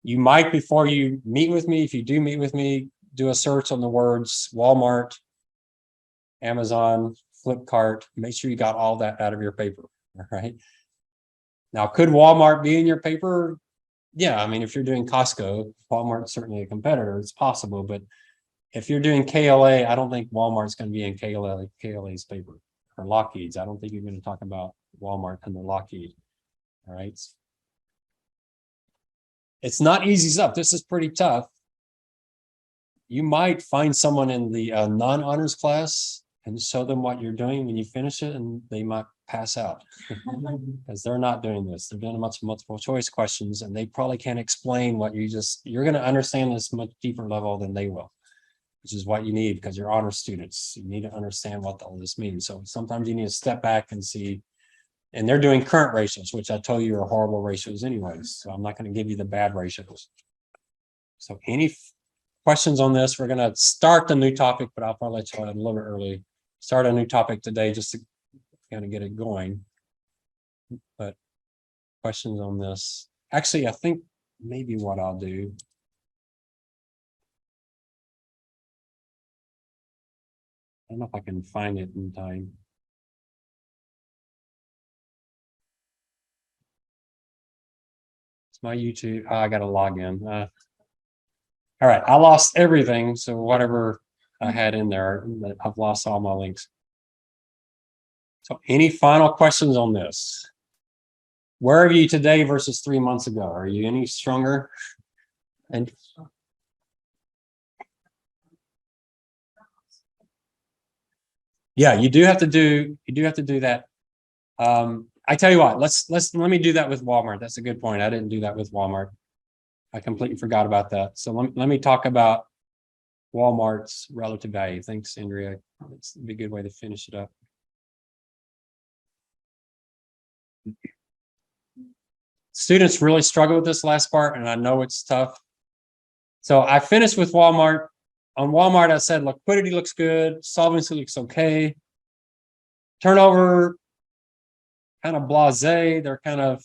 You might, before you meet with me, if you do meet with me, do a search on the words Walmart, Amazon, Flipkart. Make sure you got all that out of your paper. All right. Now, could Walmart be in your paper? Yeah. I mean, if you're doing Costco, Walmart's certainly a competitor. It's possible. But if you're doing KLA, I don't think Walmart's going to be in KLA's paper, or Lockheed's. I don't think you're going to talk about Walmart and the Lockheed. All right. It's not easy stuff. This is pretty tough. You might find someone in the non-honors class and show them what you're doing when you finish it, and they might pass out because they're not doing this. They're doing multiple choice questions, and they probably can't explain what you're going to understand this much deeper level than they will. which is what you need because you're honor students. You need to understand what all this means. So sometimes you need to step back and see. And they're doing current ratios, which I told you are horrible ratios anyways. So I'm not going to give you the bad ratios. So any questions on this? We're going to start the new topic, but I'll probably let you know a little bit early. Start a new topic today just to kind of get it going. But questions on this? Actually, I think maybe what I'll do. I don't know if I can find it in time. It's my YouTube. Oh, I got to log in. All right, I lost everything. So whatever I had in there, I've lost all my links. So any final questions on this? Where are you today versus 3 months ago? Are you any stronger? And yeah, you do have to do that. I tell you what, let me do that with Walmart. That's a good point. I didn't do that with Walmart. I completely forgot about that. So let me talk about Walmart's relative value. Thanks, Andrea. That's a good way to finish it up. Students really struggle with this last part, and I know it's tough. So I finished with Walmart. On Walmart, I said liquidity looks good, solvency looks okay. Turnover, kind of blasé. They're kind of,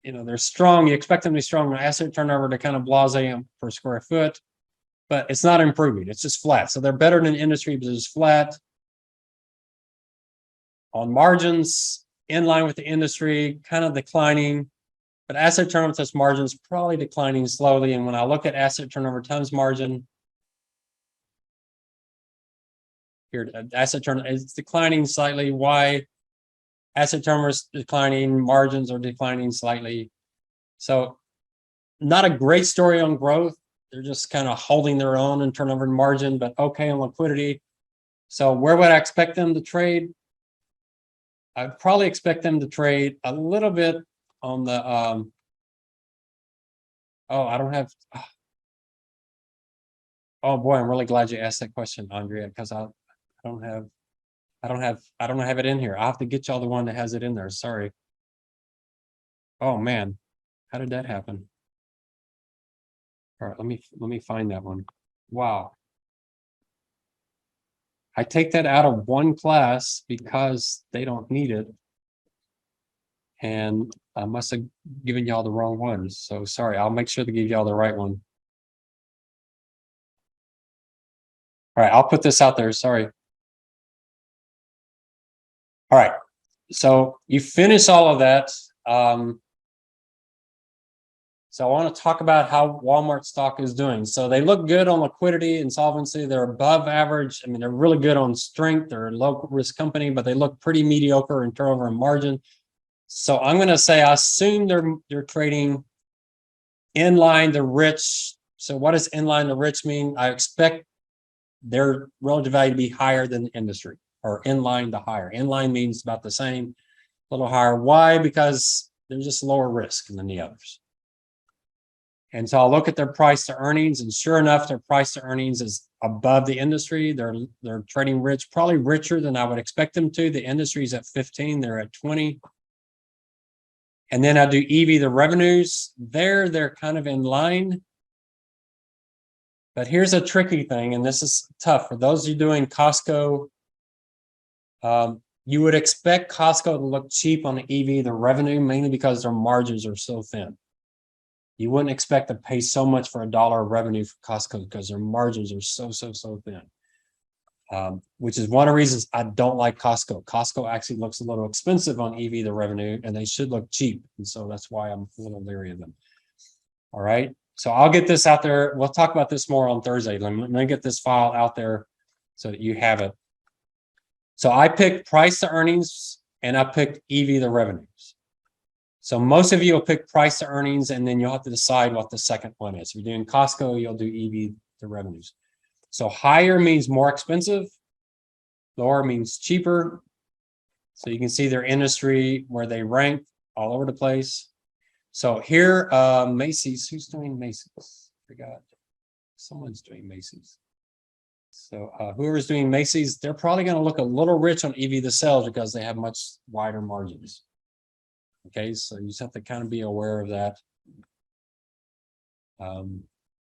they're strong. You expect them to be strong. Asset turnover, they're kind of blasé per square foot, but it's not improving. It's just flat. So they're better than industry, but it's flat. On margins, in line with the industry, kind of declining, but asset turnover plus margins probably declining slowly. And when I look at asset turnover times margin, here, asset turnover is declining slightly. Why? Asset turnover is declining, margins are declining slightly. So not a great story on growth. They're just kind of holding their own in turnover and margin, but okay on liquidity. So where would I expect them to trade? I'd probably expect them to trade a little bit on the I don't have. Oh boy, I'm really glad you asked that question, Andrea, because I don't have it in here. I'll have to get y'all the one that has it in there. Sorry. Oh man, how did that happen? All right, let me find that one. Wow. I take that out of one class because they don't need it. And I must have given y'all the wrong one. So sorry, I'll make sure to give y'all the right one. All right, I'll put this out there. Sorry. All right. So you finish all of that. So I want to talk about how Walmart stock is doing. So they look good on liquidity and solvency. They're above average. I mean, they're really good on strength. They're a low risk company, but they look pretty mediocre in turnover and margin. So I'm going to say I assume they're trading in line to rich. So what does in line to rich mean? I expect their relative value to be higher than the industry, or in line to higher. In line means about the same, a little higher. Why? Because they're just lower risk than the others. And so I'll look at their price to earnings, and sure enough, their price to earnings is above the industry. They're trading rich, probably richer than I would expect them to. The industry's at 15, they're at 20. And then I do EV, the revenues. They're kind of in line. But here's a tricky thing, and this is tough. For those of you doing Costco, you would expect Costco to look cheap on the EV, the revenue, mainly because their margins are so thin. You wouldn't expect to pay so much for $1 of revenue for Costco because their margins are so thin. Which is one of the reasons I don't like Costco. Costco actually looks a little expensive on EV, the revenue, and they should look cheap. And so that's why I'm a little leery of them. All right. So I'll get this out there. We'll talk about this more on Thursday. Let me get this file out there so that you have it. So I picked price to earnings and I picked EV, the revenues. So most of you will pick price to earnings, and then you'll have to decide what the second one is. If you're doing Costco, you'll do EV, the revenues. So higher means more expensive. Lower means cheaper. So you can see their industry, where they rank all over the place. So here, Macy's, who's doing Macy's? Forgot. Someone's doing Macy's. So whoever's doing Macy's, they're probably going to look a little rich on EV to sales because they have much wider margins. Okay, so you just have to kind of be aware of that.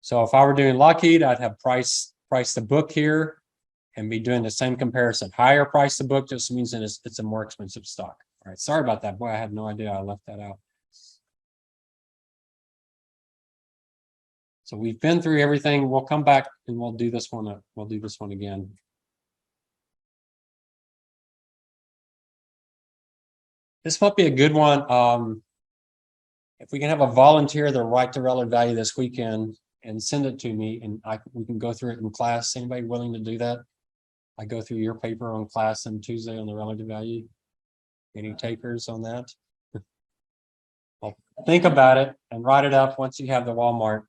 So if I were doing Lockheed, I'd have price to book here and be doing the same comparison. Higher price to book just means that it's a more expensive stock. All right, sorry about that. Boy, I had no idea I left that out. So we've been through everything. We'll come back and we'll do this one. We'll do this one again. This might be a good one. If we can have a volunteer the right to relative value this weekend and send it to me, and we can go through it in class. Anybody willing to do that? I go through your paper on class on Tuesday on the relative value. Any takers on that? Well, think about it and write it up once you have the Walmart.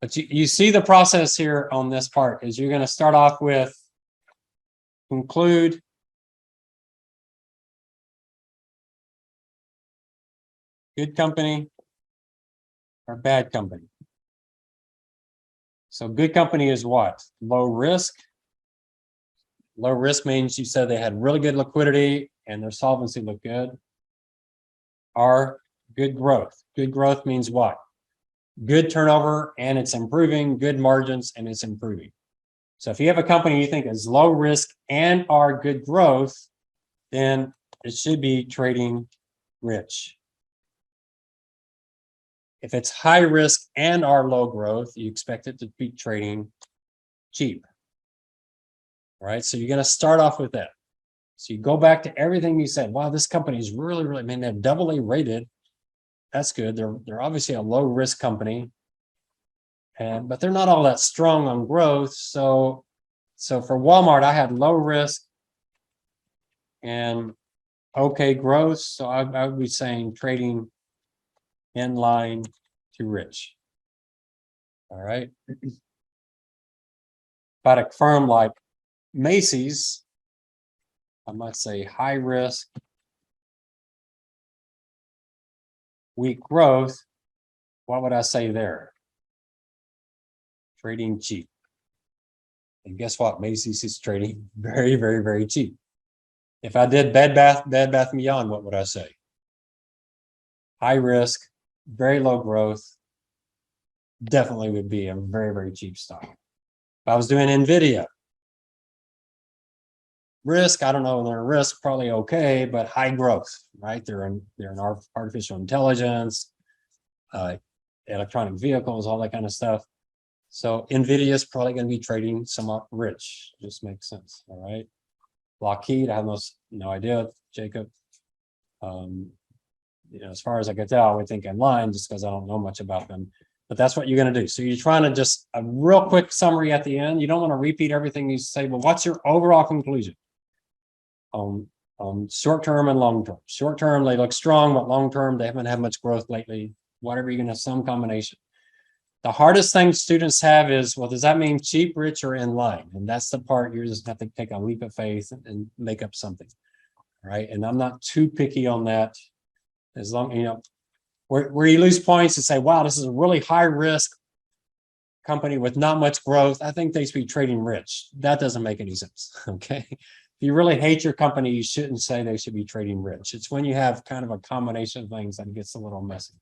But you see the process here on this part is you're going to start off with conclude. Good company or bad company. So good company is what? Low risk. Low risk means you said they had really good liquidity and their solvency looked good. Or good growth. Good growth means what? Good turnover and it's improving, good margins and it's improving. So if you have a company you think is low risk and are good growth, then it should be trading rich. If it's high risk and are low growth, you expect it to be trading cheap. All right, so you're going to start off with that. So you go back to everything you said. Wow, this company is really, I mean, they're AA rated. That's good. They're obviously a low risk company, but they're not all that strong on growth. So for Walmart, I had low risk and okay growth. So I would be saying trading in line to rich. All right. But a firm like Macy's, I might say high risk, weak growth. What would I say there? Trading cheap. And guess what? Macy's is trading very, very, very cheap. If I did Bed Bath & Beyond, what would I say? High risk, very low growth, definitely would be a very, very cheap stock. If I was doing NVIDIA, risk, I don't know, their risk probably okay, but high growth, right? They're in artificial intelligence, electronic vehicles, all that kind of stuff. So NVIDIA is probably going to be trading somewhat rich. Just makes sense. All right. Lockheed, I have no idea, Jacob. As far as I could tell, I would think in line just because I don't know much about them. But that's what you're going to do. So you're trying to just a real quick summary at the end. You don't want to repeat everything you say, but what's your overall conclusion on short term and long term? Short term, they look strong, but long term, they haven't had much growth lately. Whatever, you're going to have some combination. The hardest thing students have is, well, does that mean cheap, rich, or in line? And that's the part you just have to take a leap of faith and make up something. Right. And I'm not too picky on that. As long, where you lose points and say, wow, this is a really high risk company with not much growth. I think they should be trading rich. That doesn't make any sense. Okay. If you really hate your company, you shouldn't say they should be trading rich. It's when you have kind of a combination of things that gets a little messy.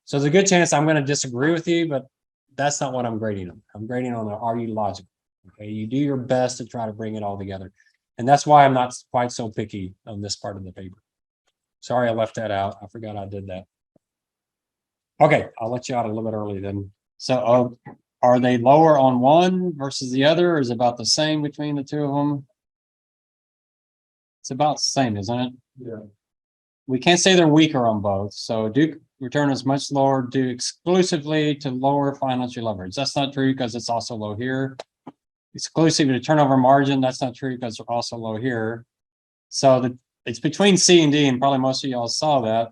So there's a good chance I'm going to disagree with you, but that's not what I'm grading on. I'm grading on the are you logical? Okay. You do your best to try to bring it all together. And that's why I'm not quite so picky on this part of the paper. Sorry, I left that out. I forgot I did that. Okay, I'll let you out a little bit early then. So are they lower on one versus the other, or is it about the same between the two of them? It's about the same, isn't it? Yeah. We can't say they're weaker on both. So Duke return is much lower due exclusively to lower financial leverage. That's not true because it's also low here. Exclusive to turnover margin, that's not true because they're also low here. So it's between C and D, and probably most of y'all saw that.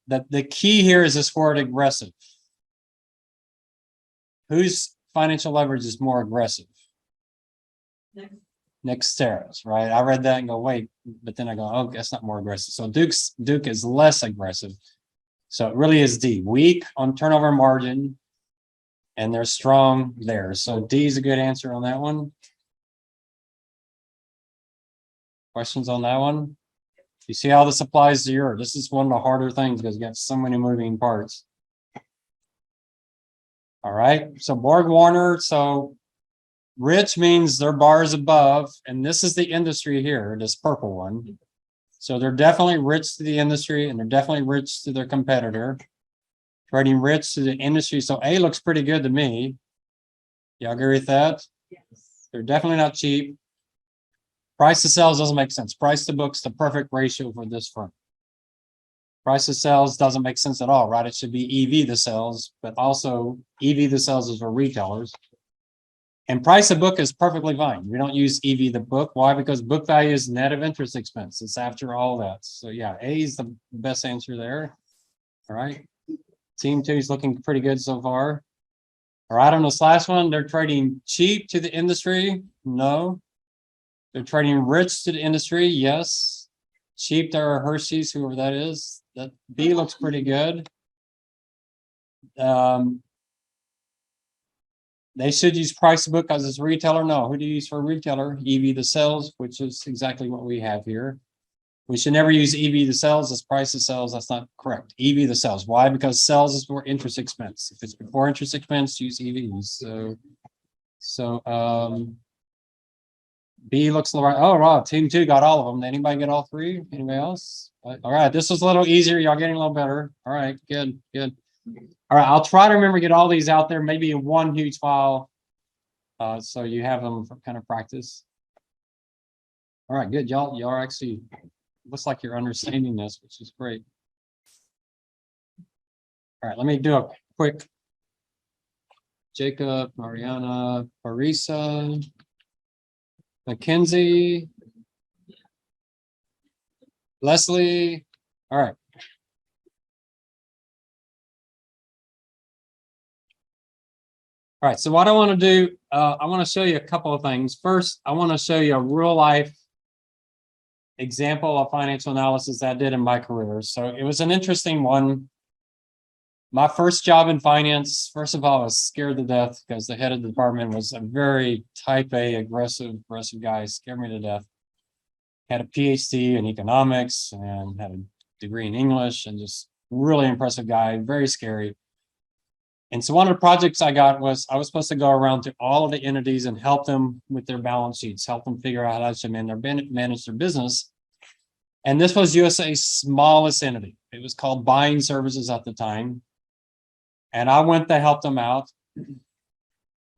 That the key here is this word aggressive. Whose financial leverage is more aggressive? Nextera's, right? I read that and go, wait, but then I go, oh, that's not more aggressive. So Duke is less aggressive. So it really is D. Weak on turnover margin, And they're strong there. So D is a good answer on that one. Questions on that one? You see how this applies to your, this is one of the harder things because you got so many moving parts. All right, so Borg Warner, so rich means their bar is above, and this is the industry here, this purple one. So they're definitely rich to the industry and they're definitely rich to their competitor. Trading rich to the industry. So A looks pretty good to me. Y'all agree with that? Yes. They're definitely not cheap. Price to sales doesn't make sense. Price to book's the perfect ratio for this firm. Price to sales doesn't make sense at all, right? It should be EV to sales, but also EV to sales is for retailers. And price to book is perfectly fine. We don't use EV to book. Why? Because book value is net of interest expense. It's after all that. So yeah, A is the best answer there. All right. Team 2 is looking pretty good so far. All right, on this last one, they're trading cheap to the industry. No. They're trading rich to the industry. Yes. Cheap to our Hershey's, whoever that is. That B looks pretty good. They should use price to book as a retailer. No, who do you use for a retailer? EV to sales, which is exactly what we have here. We should never use EV to sales as price to sales. That's not correct. EV to sales. Why? Because sales is for interest expense. If it's before interest expense, use EVs. So B looks right. Oh, wow. Team 2 got all of them. Did anybody get all three? Anybody else? All right. This was a little easier. Y'all getting a little better. All right. Good. Good. All right. I'll try to remember to get all these out there, maybe in one huge file. So you have them for kind of practice. All right. Good. Y'all are actually, looks like you're understanding this, which is great. All right. Let me do a quick. Jacob, Mariana, Parisa, Mackenzie, Leslie. All right. All right. So what I want to do, I want to show you a couple of things. First, I want to show you a real life example of financial analysis that I did in my career. So it was an interesting one. My first job in finance, first of all, I was scared to death because the head of the department was a very type A, aggressive guy, scared me to death. Had a PhD in economics and had a degree in English and just really impressive guy, very scary. And so one of the projects I got was I was supposed to go around to all of the entities and help them with their balance sheets, help them figure out how to manage their business. And this was USA's smallest entity. It was called Buying Services at the time. And I went to help them out.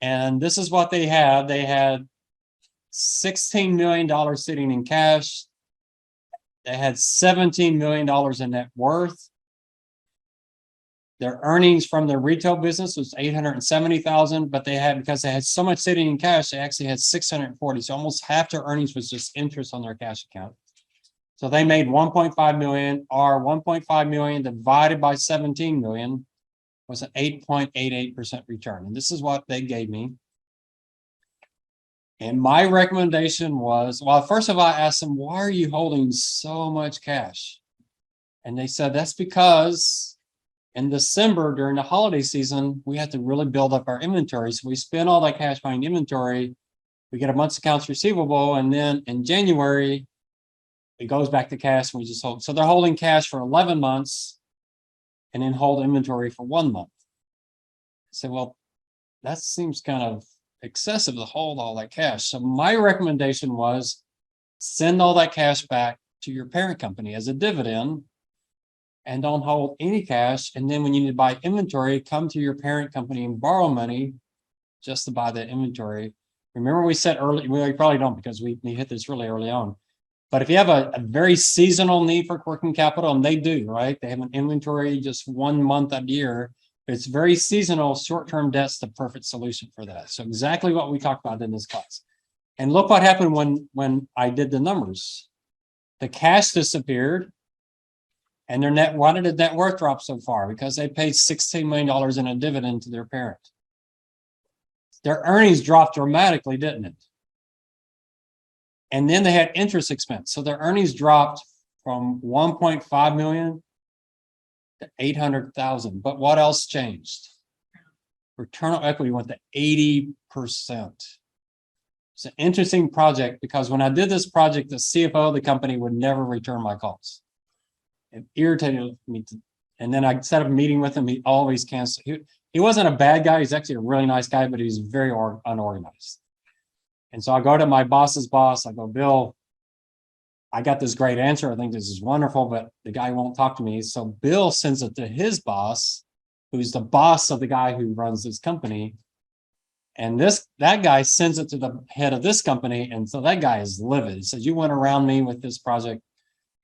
And this is what they had. They had $16 million sitting in cash. They had $17 million in net worth. Their earnings from their retail business was $870,000, but they had, because they had so much sitting in cash, they actually had 640. So almost half their earnings was just interest on their cash account. So they made 1.5 million, or 1.5 million divided by 17 million was an 8.88% return. And this is what they gave me. And my recommendation was, well, first of all, I asked them, why are you holding so much cash? And they said, that's because in December, during the holiday season, we had to really build up our inventory. So we spend all that cash buying inventory. We get a month's accounts receivable. And then in January, it goes back to cash and we just hold. So they're holding cash for 11 months and then hold inventory for 1 month. I said, well, that seems kind of excessive to hold all that cash. So my recommendation was send all that cash back to your parent company as a dividend and don't hold any cash. And then when you need to buy inventory, come to your parent company and borrow money just to buy that inventory. Remember we said early, well, we probably don't because we hit this really early on. But if you have a very seasonal need for working capital, and they do, right? They have an inventory just 1 month a year. It's very seasonal. Short-term debt's the perfect solution for that. So exactly what we talked about in this class. And look what happened when I did the numbers. The cash disappeared. And their net, why did the net worth drop so far? Because they paid $16 million in a dividend to their parent. Their earnings dropped dramatically, didn't it? And then they had interest expense. So their earnings dropped from 1.5 million to 800,000. But what else changed? return on equity went to 80%. It's an interesting project because when I did this project, the CFO of the company would never return my calls. It irritated me. And then I set up a meeting with him. He always canceled. He wasn't a bad guy. He's actually a really nice guy, but he was very unorganized. And so I go to my boss's boss. I go, Bill, I got this great answer. I think this is wonderful, but the guy won't talk to me. So Bill sends it to his boss, who's the boss of the guy who runs this company. And that guy sends it to the head of this company. And so that guy is livid. He says, you went around me with this project.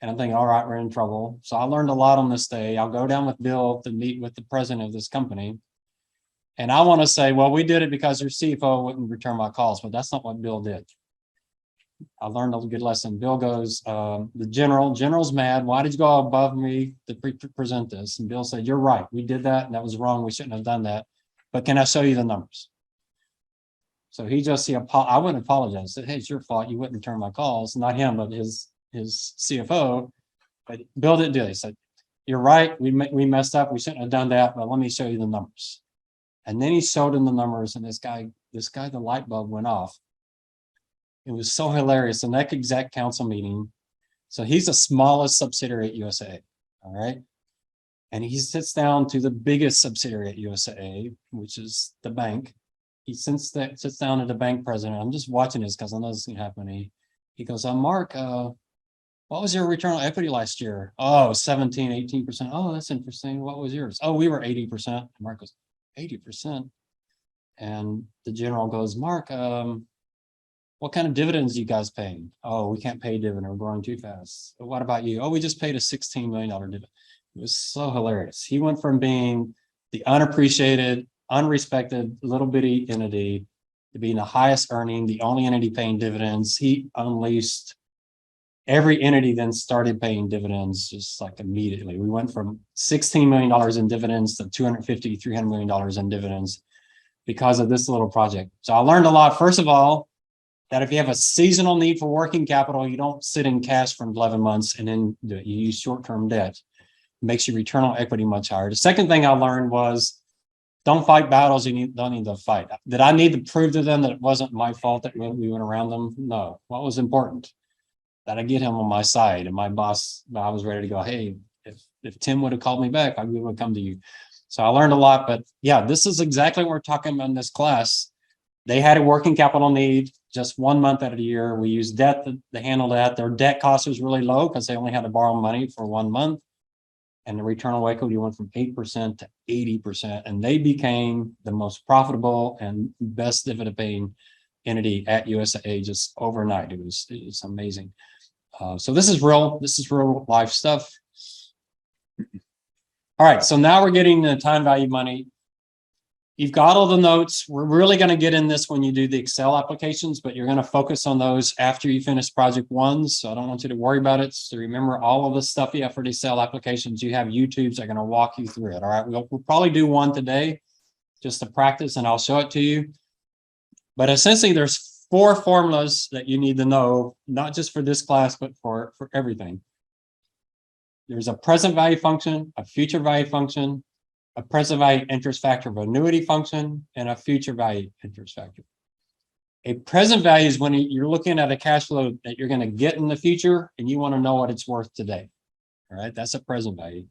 And I'm thinking, all right, we're in trouble. So I learned a lot on this day. I'll go down with Bill to meet with the president of this company. And I want to say, well, we did it because your CFO wouldn't return my calls, but that's not what Bill did. I learned a good lesson. Bill goes, the general's mad. Why did you go above me to present this? And Bill said, you're right. We did that. And that was wrong. We shouldn't have done that. But can I show you the numbers? So he just, I wouldn't apologize. I said, hey, it's your fault. You wouldn't return my calls. Not him, but his CFO. But Bill didn't do it. He said, you're right. We messed up. We shouldn't have done that. But let me show you the numbers. And then he showed him the numbers. And this guy, the light bulb went off. It was so hilarious. The next exec council meeting. So he's the smallest subsidiary at USAA. All right. And he sits down to the biggest subsidiary at USAA, which is the bank. He sits down to the bank president. I'm just watching this because I know this is going to happen. He goes, Mark, what was your return on equity last year? Oh, 17, 18%. Oh, that's interesting. What was yours? Oh, we were 80%. Mark goes, 80%. And the general goes, Mark, what kind of dividends you guys paying? Oh, we can't pay dividend. We're growing too fast. But what about you? Oh, we just paid a $16 million dividend. It was so hilarious. He went from being the unappreciated, unrespected little bitty entity to being the highest earning, the only entity paying dividends. He unleashed every entity, then started paying dividends just like immediately. We went from $16 million in dividends to $250, $300 million in dividends because of this little project. So I learned a lot. First of all, that if you have a seasonal need for working capital, you don't sit in cash for 11 months and then you use short-term debt. It makes your return on equity much higher. The second thing I learned was don't fight battles you don't need to fight. Did I need to prove to them that it wasn't my fault that we went around them? No. What was important? That I get him on my side. And my boss, I was ready to go, hey, if Tim would have called me back, I would come to you. So I learned a lot. But yeah, this is exactly what we're talking about in this class. They had a working capital need just 1 month out of the year. We used debt to handle that. Their debt cost was really low because they only had to borrow money for 1 month. And the return on equity went from 8% to 80%. And they became the most profitable and best dividend paying entity at USAA just overnight. It's amazing. So this is real life stuff. All right. So now we're getting the time value money. You've got all the notes. We're really going to get in this when you do the Excel applications, but you're going to focus on those after you finish project 1. So I don't want you to worry about it. So remember all of the stuff you have for the Excel applications. You have YouTubes that are going to walk you through it. All right. We'll probably do one today just to practice and I'll show it to you. But essentially there's 4 formulas that you need to know, not just for this class, but for everything. There's a present value function, a future value function, a present value interest factor of annuity function, and a future value interest factor. A present value is when you're looking at a cash flow that you're going to get in the future and you want to know what it's worth today. All right, that's a present value.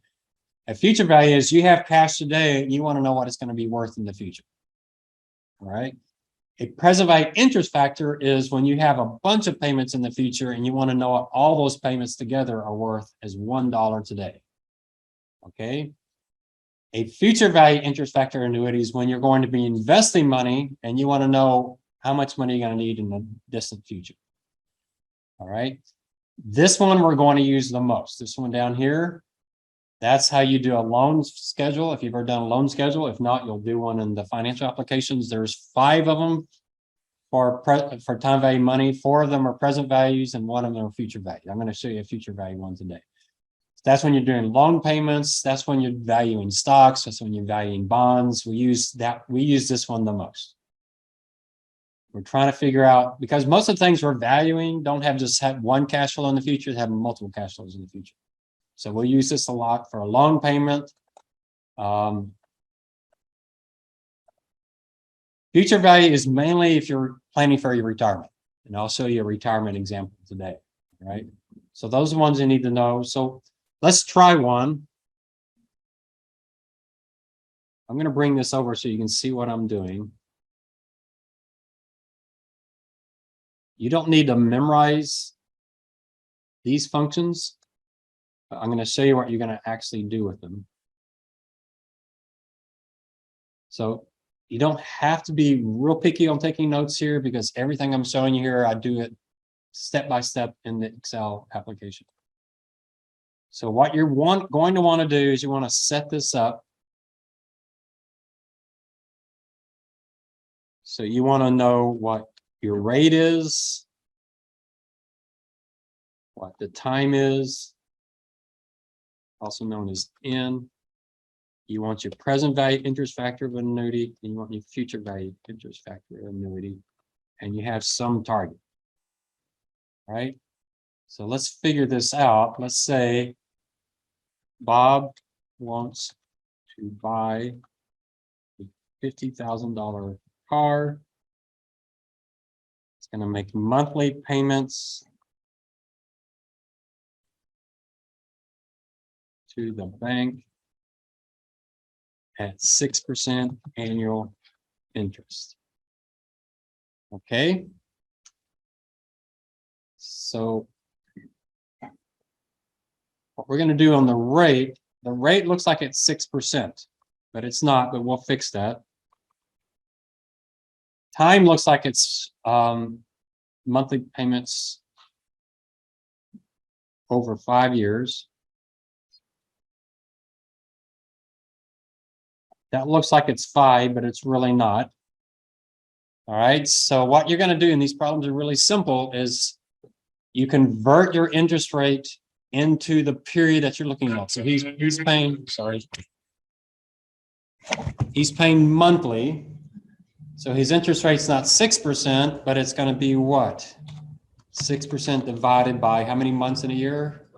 A future value is you have cash today and you want to know what it's going to be worth in the future. All right. A present value interest factor is when you have a bunch of payments in the future and you want to know what all those payments together are worth as $1 today. Okay. A future value interest factor annuity is when you're going to be investing money and you want to know how much money you're going to need in the distant future. All right. This one we're going to use the most. This one down here. That's how you do a loan schedule. If you've ever done a loan schedule, if not, you'll do one in the financial applications. There's 5 of them for time value money. 4 of them are present values and 1 of them are future value. I'm going to show you a future value one today. That's when you're doing loan payments. That's when you're valuing stocks. That's when you're valuing bonds. We use this one the most. We're trying to figure out, because most of the things we're valuing don't have just have one cash flow in the future, they have multiple cash flows in the future. So we'll use this a lot for a loan payment. Future value is mainly if you're planning for your retirement. And I'll show you a retirement example today, right? So those are ones you need to know. So let's try one. I'm going to bring this over so you can see what I'm doing. You don't need to memorize these functions. But I'm going to show you what you're going to actually do with them. So you don't have to be real picky on taking notes here because everything I'm showing you here, I do it step by step in the Excel application. So what you're going to want to do is you want to set this up. So you want to know what your rate is, what the time is, also known as N. You want your present value interest factor of annuity, and you want your future value interest factor of annuity, and you have some target. Right? So let's figure this out. Let's say Bob wants to buy a $50,000 car. It's going to make monthly payments to the bank at 6% annual interest. Okay. So what we're going to do on the rate looks like it's 6%, but it's not, but we'll fix that. Time looks like it's monthly payments over 5 years. That looks like it's 5, but it's really not. All right, so what you're going to do, and these problems are really simple, is you convert your interest rate into the period that you're looking at. So he's paying, he's paying monthly. So his interest rate's not 6%, but it's going to be what? 6% divided by how many months in a year?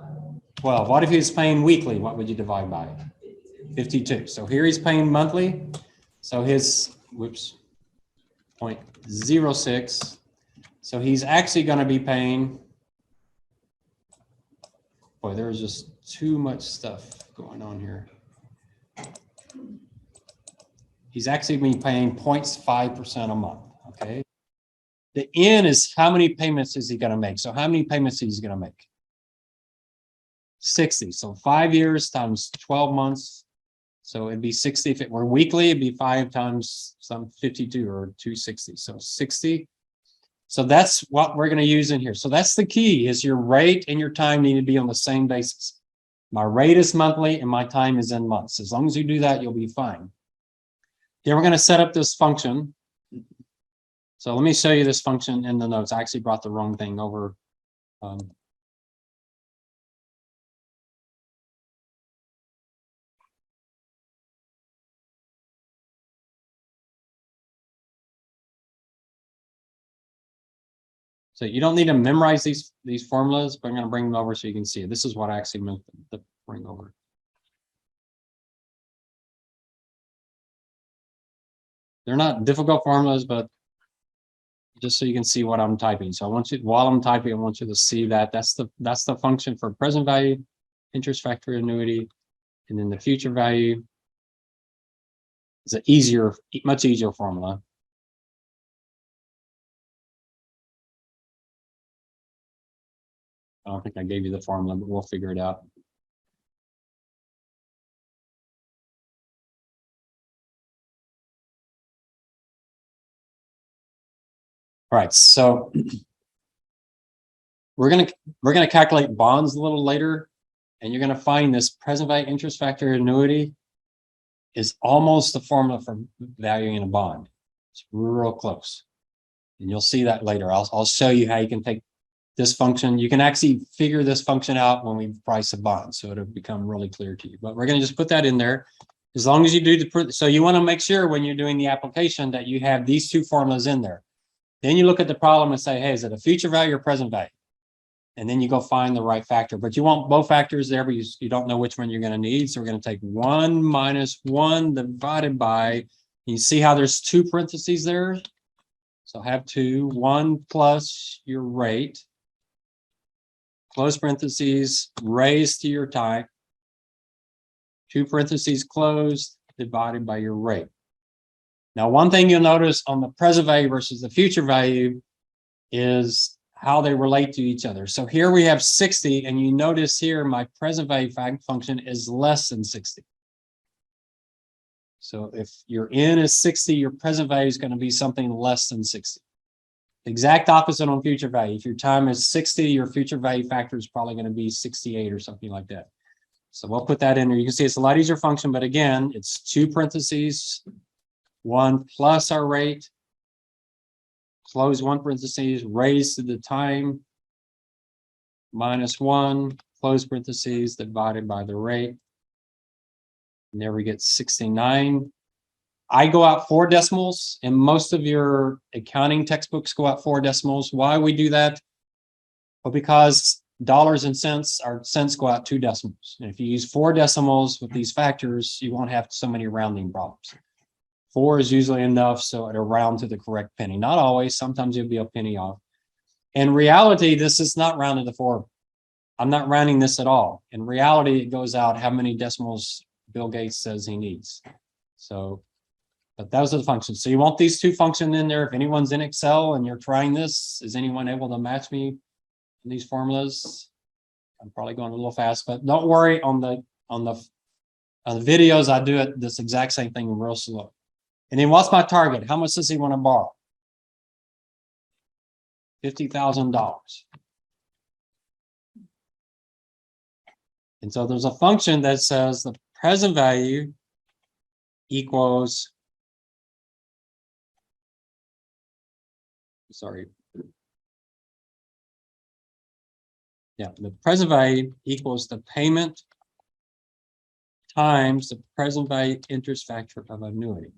12. What if he was paying weekly? What would you divide by? 52. So here he's paying monthly. So his, whoops, 0.06. So he's actually going to be paying, boy, there's just too much stuff going on here. He's actually been paying 0.5% a month, okay? The N is how many payments is he going to make? So how many payments is he going to make? 60. So 5 years times 12 months. So it'd be 60. If it were weekly, it'd be 5 times some 52 or 260. So 60. So that's what we're going to use in here. So that's the key, is your rate and your time need to be on the same basis. My rate is monthly and my time is in months. As long as you do that, you'll be fine. Then we're going to set up this function. So let me show you this function in the notes. I actually brought the wrong thing over. So you don't need to memorize these formulas, but I'm going to bring them over so you can see it. This is what I actually meant to bring over. They're not difficult formulas, but just so you can see what I'm typing. So I want you, while I'm typing, I want you to see that that's the function for present value, interest factor annuity, and then the future value is an easier, much easier formula. I don't think I gave you the formula, but we'll figure it out. All right, so we're gonna calculate bonds a little later, and you're gonna find this present value interest factor annuity is almost the formula for valuing a bond. It's real close, and you'll see that later. I'll show you how you can take this function. You can actually figure this function out when we price a bond, so it'll become really clear to you. But we're gonna just put that in there. As long as you do so you want to make sure when you're doing the application that you have these two formulas in there. Then you look at the problem and say, hey, is it a future value or present value? And then you go find the right factor. But you want both factors there, but you don't know which one you're going to need. So we're going to take 1 minus 1 divided by You see how there's two parentheses there? So have two, one plus your rate, close parentheses, raised to your type, two parentheses closed, divided by your rate. Now, one thing you'll notice on the present value versus the future value is how they relate to each other. So here we have 60, and you notice here my present value function is less than 60. So if your n is 60, your present value is going to be something less than 60. The exact opposite on future value. If your time is 60, your future value factor is probably going to be 68 or something like that. So we'll put that in there. You can see it's a lot easier function, but again, it's two parentheses, one plus our rate, close one parentheses, raised to the time, minus one, close parentheses, divided by the rate. And there we get 69. I go out 4 decimals, and most of your accounting textbooks go out 4 decimals. Why we do that? Well, because dollars and cents, our cents go out 2 decimals. And if you use 4 decimals with these factors, you won't have so many rounding problems. 4 is usually enough, so it'll round to the correct penny. Not always. Sometimes you'll be a penny off. In reality, this is not rounded to 4. I'm not rounding this at all. In reality, it goes out how many decimals Bill Gates says he needs. So, but those are the functions. So you want these two functions in there. If anyone's in Excel and you're trying this, is anyone able to match me in these formulas? I'm probably going a little fast, but don't worry, on the videos, I do it this exact same thing real slow. And then what's my target? How much does he want to borrow? $50,000. And so there's a function that says the present value equals, the present value equals the payment times the present value interest factor of annuity.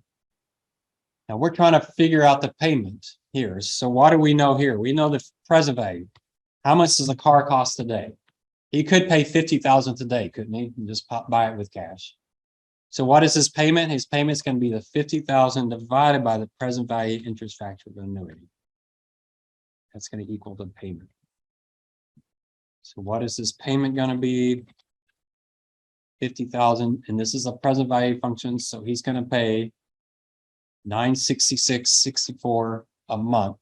Now we're trying to figure out the payment here. So what do we know here? We know the present value. How much does a car cost today? He could pay $50,000 today, couldn't he? And just buy it with cash. So what is his payment? His payment is going to be the $50,000 divided by the present value interest factor of annuity. That's going to equal the payment. So what is this payment going to be? 50,000, and this is a present value function, so he's going to pay $966.64 a month.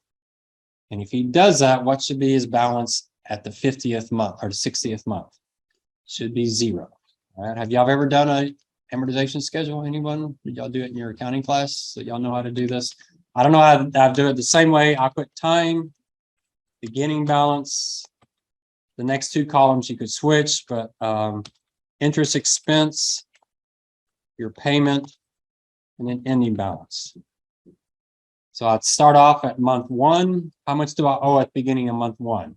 And if he does that, what should be his balance at the 50th month or 60th month? Should be 0. All right. Have y'all ever done a amortization schedule? Anyone? Did y'all do it in your accounting class? So y'all know how to do this. I don't know how I do it the same way. I put time, beginning balance. The next 2 columns you could switch, but interest expense, your payment, and then ending balance. So I'd start off at month 1. How much do I owe at the beginning of month 1?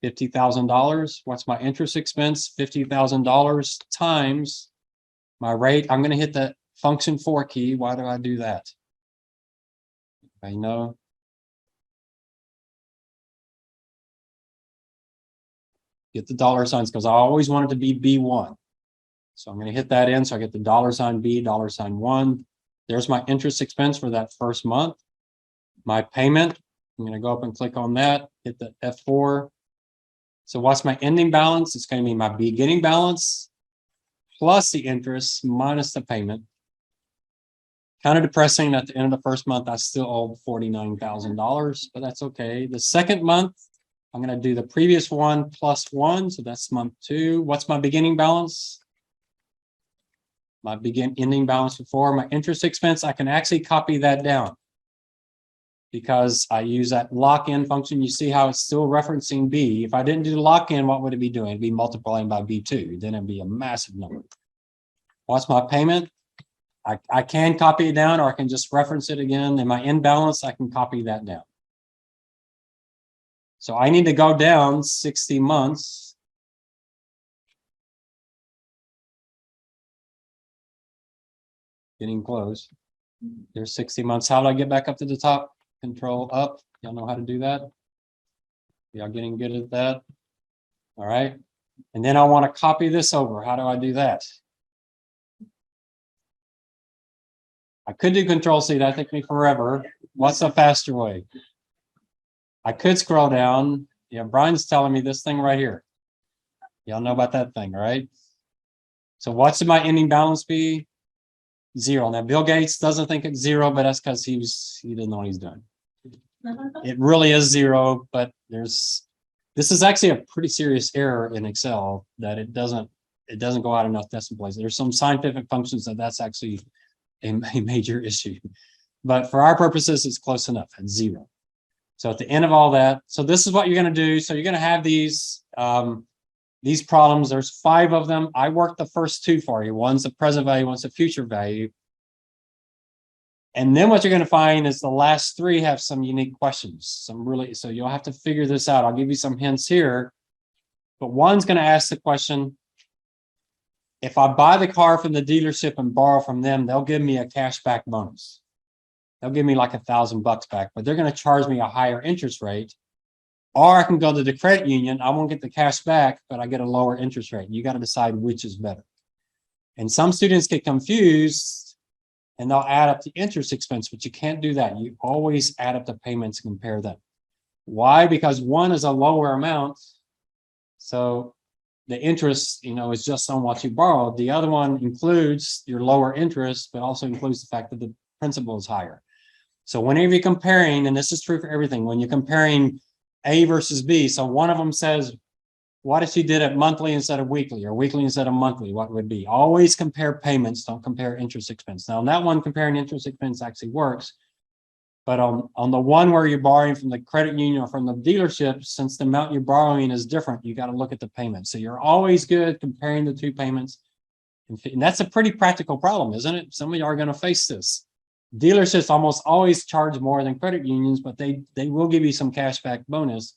$50,000. What's my interest expense? $50,000 times my rate. I'm going to hit the function 4 key. Why do I do that? I know. Get the dollar signs because I always want it to be B1. So I'm going to hit that in. So I get the $sign B, $1. There's my interest expense for that first month. My payment, I'm going to go up and click on that, hit the F4. So what's my ending balance? It's going to be my beginning balance plus the interest minus the payment. Kind of depressing at the end of the first month, I still owe $49,000, but that's okay. The second month, I'm going to do the previous one plus 1. So that's month 2. What's my beginning balance? My ending balance before. My interest expense, I can actually copy that down because I use that lock-in function. You see how it's still referencing B. If I didn't do the lock-in, what would it be doing? It'd be multiplying by B2. Then it'd be a massive number. What's my payment? I can copy it down, or I can just reference it again. And my end balance, I can copy that down. So I need to go down 60 months. Getting close. There's 60 months. How do I get back up to the top? Control up. Y'all know how to do that? Y'all getting good at that? All right. And then I want to copy this over. How do I do that? I could do Control C, that'd take me forever. What's the faster way? I could scroll down. Yeah, Brian's telling me this thing right here. Y'all know about that thing, right? So what's my ending balance be? 0. Now Bill Gates doesn't think it's 0, but that's because he doesn't know what he's doing. It really is 0, but this is actually a pretty serious error in Excel that it doesn't go out enough decimal places. There's some scientific functions that's actually a major issue, but for our purposes, it's close enough at 0. So at the end of all that, so this is what you're going to do. So you're going to have these problems. There's 5 of them. I worked the first 2 for you. One's the present value, one's the future value. And then what you're going to find is the last 3 have some unique questions. So you'll have to figure this out. I'll give you some hints here. But one's going to ask the question, if I buy the car from the dealership and borrow from them, they'll give me a cashback bonus. They'll give me like $1,000 back, but they're going to charge me a higher interest rate. Or I can go to the credit union. I won't get the cash back, but I get a lower interest rate. You got to decide which is better. And some students get confused and they'll add up the interest expense, but you can't do that. You always add up the payments and compare them. Why? Because one is a lower amount. So the interest, is just on what you borrowed. The other one includes your lower interest, but also includes the fact that the principal is higher. So whenever you're comparing, and this is true for everything, when you're comparing A versus B, so one of them says, what if you did it monthly instead of weekly, or weekly instead of monthly? What would be? Always compare payments, don't compare interest expense. Now, on that one, comparing interest expense actually works. But on the one where you're borrowing from the credit union or from the dealership, since the amount you're borrowing is different, you got to look at the payment. So you're always good comparing the 2 payments. And that's a pretty practical problem, isn't it? Some of you are going to face this. Dealerships almost always charge more than credit unions, but they will give you some cashback bonus.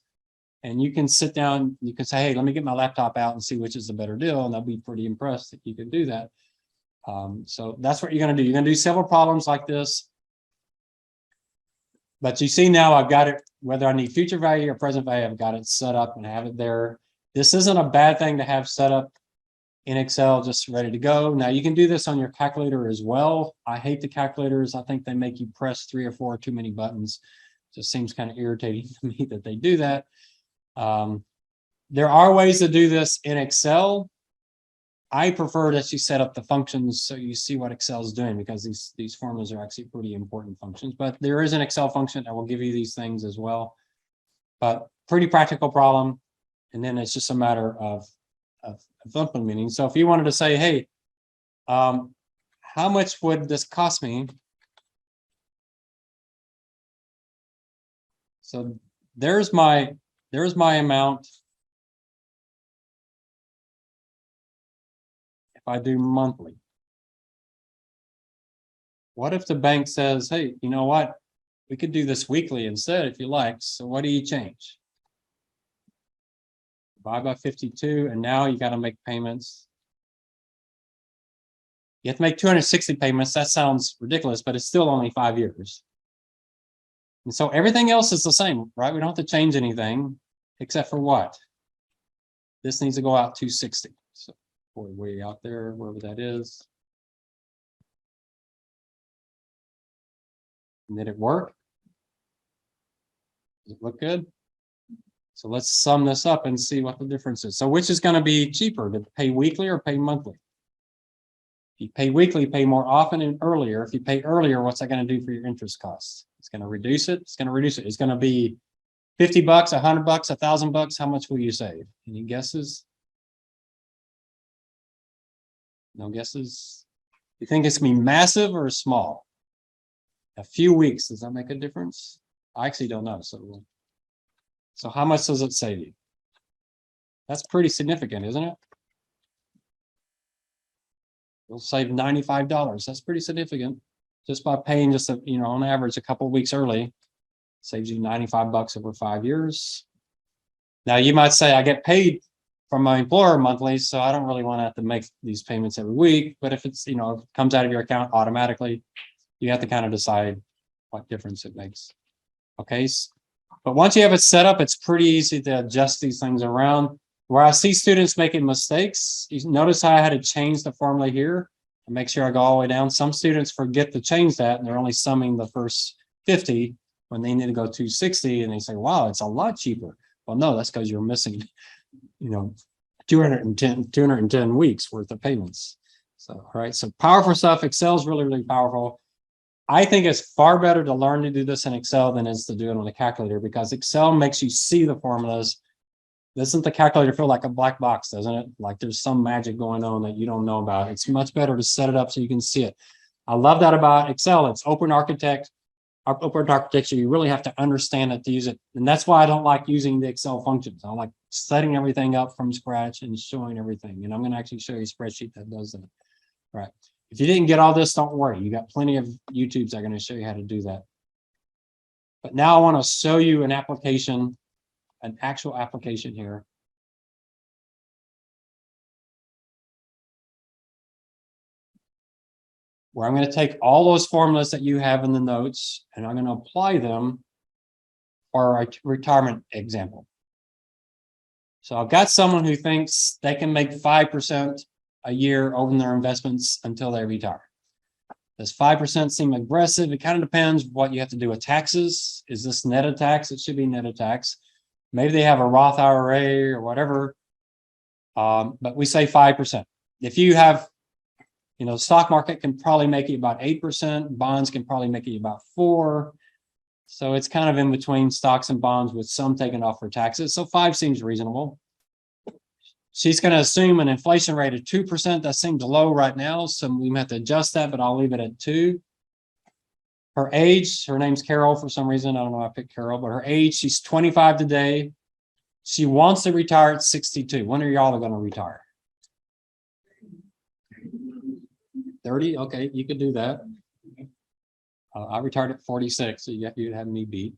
And you can sit down, you can say, hey, let me get my laptop out and see which is the better deal. And they'll be pretty impressed that you can do that. So that's what you're going to do. You're going to do several problems like this. But you see now I've got it, whether I need future value or present value, I've got it set up and have it there. This isn't a bad thing to have set up in Excel, just ready to go. Now you can do this on your calculator as well. I hate the calculators. I think they make you press 3 or 4 too many buttons. Just seems kind of irritating to me that they do that. There are ways to do this in Excel. I prefer that you set up the functions so you see what Excel is doing, because these formulas are actually pretty important functions. But there is an Excel function that will give you these things as well. But pretty practical problem. And then it's just a matter of implementing. So if you wanted to say, hey, how much would this cost me? So there's my amount. If I do monthly. What if the bank says, hey, you know what? We could do this weekly instead if you like. So what do you change? Divide by 52, and now you got to make payments. You have to make 260 payments. That sounds ridiculous, but it's still only 5 years. And so everything else is the same, right? We don't have to change anything except for what? This needs to go out 260. So we're way out there, wherever that is. And did it work? Does it look good? So let's sum this up and see what the difference is. So which is going to be cheaper, to pay weekly or pay monthly? If you pay weekly, pay more often and earlier. If you pay earlier, what's that going to do for your interest costs? It's going to reduce it. It's going to reduce it. It's going to be $50, $100, $1,000. How much will you save? Any guesses? No guesses? You think it's going to be massive or small? A few weeks. Does that make a difference? I actually don't know. So how much does it save you? That's pretty significant, isn't it? You'll save $95. That's pretty significant. Just by paying just on average a couple of weeks early, saves you $95 over 5 years. Now you might say, I get paid from my employer monthly, so I don't really want to have to make these payments every week. But if it's, if it comes out of your account automatically, you have to kind of decide what difference it makes. Okay. But once you have it set up, it's pretty easy to adjust these things around. Where I see students making mistakes, you notice how I had to change the formula here. I make sure I go all the way down. Some students forget to change that and they're only summing the first 50 when they need to go 260 and they say, wow, it's a lot cheaper. Well, no, that's because you're missing, 210 weeks worth of payments. So, all right. So powerful stuff. Excel is really, really powerful. I think it's far better to learn to do this in Excel than it is to do it on a calculator, because Excel makes you see the formulas. Doesn't the calculator feel like a black box, doesn't it? Like there's some magic going on that you don't know about. It's much better to set it up so you can see it. I love that about Excel. It's open architecture. You really have to understand it to use it. And that's why I don't like using the Excel functions. I like setting everything up from scratch and showing everything. And I'm going to actually show you a spreadsheet that does that. All right. If you didn't get all this, don't worry. You got plenty of YouTubes that are going to show you how to do that. But now I want to show you an application, an actual application here. Where I'm going to take all those formulas that you have in the notes and I'm going to apply them for a retirement example. So I've got someone who thinks they can make 5% a year over their investments until they retire. Does 5% seem aggressive? It kind of depends what you have to do with taxes. Is this net of tax? It should be net of tax. Maybe they have a Roth IRA or whatever. But we say 5%. If you have, the stock market can probably make you about 8%. Bonds can probably make you about 4%. So it's kind of in between stocks and bonds with some taken off for taxes. So 5 seems reasonable. She's going to assume an inflation rate of 2%. That seems low right now. So we have to adjust that, but I'll leave it at 2. Her age, her name's Carol for some reason. I don't know why I picked Carol, but her age, she's 25 today. She wants to retire at 62. When are y'all going to retire? 30? Okay, you could do that. I retired at 46, so you'd have me beat.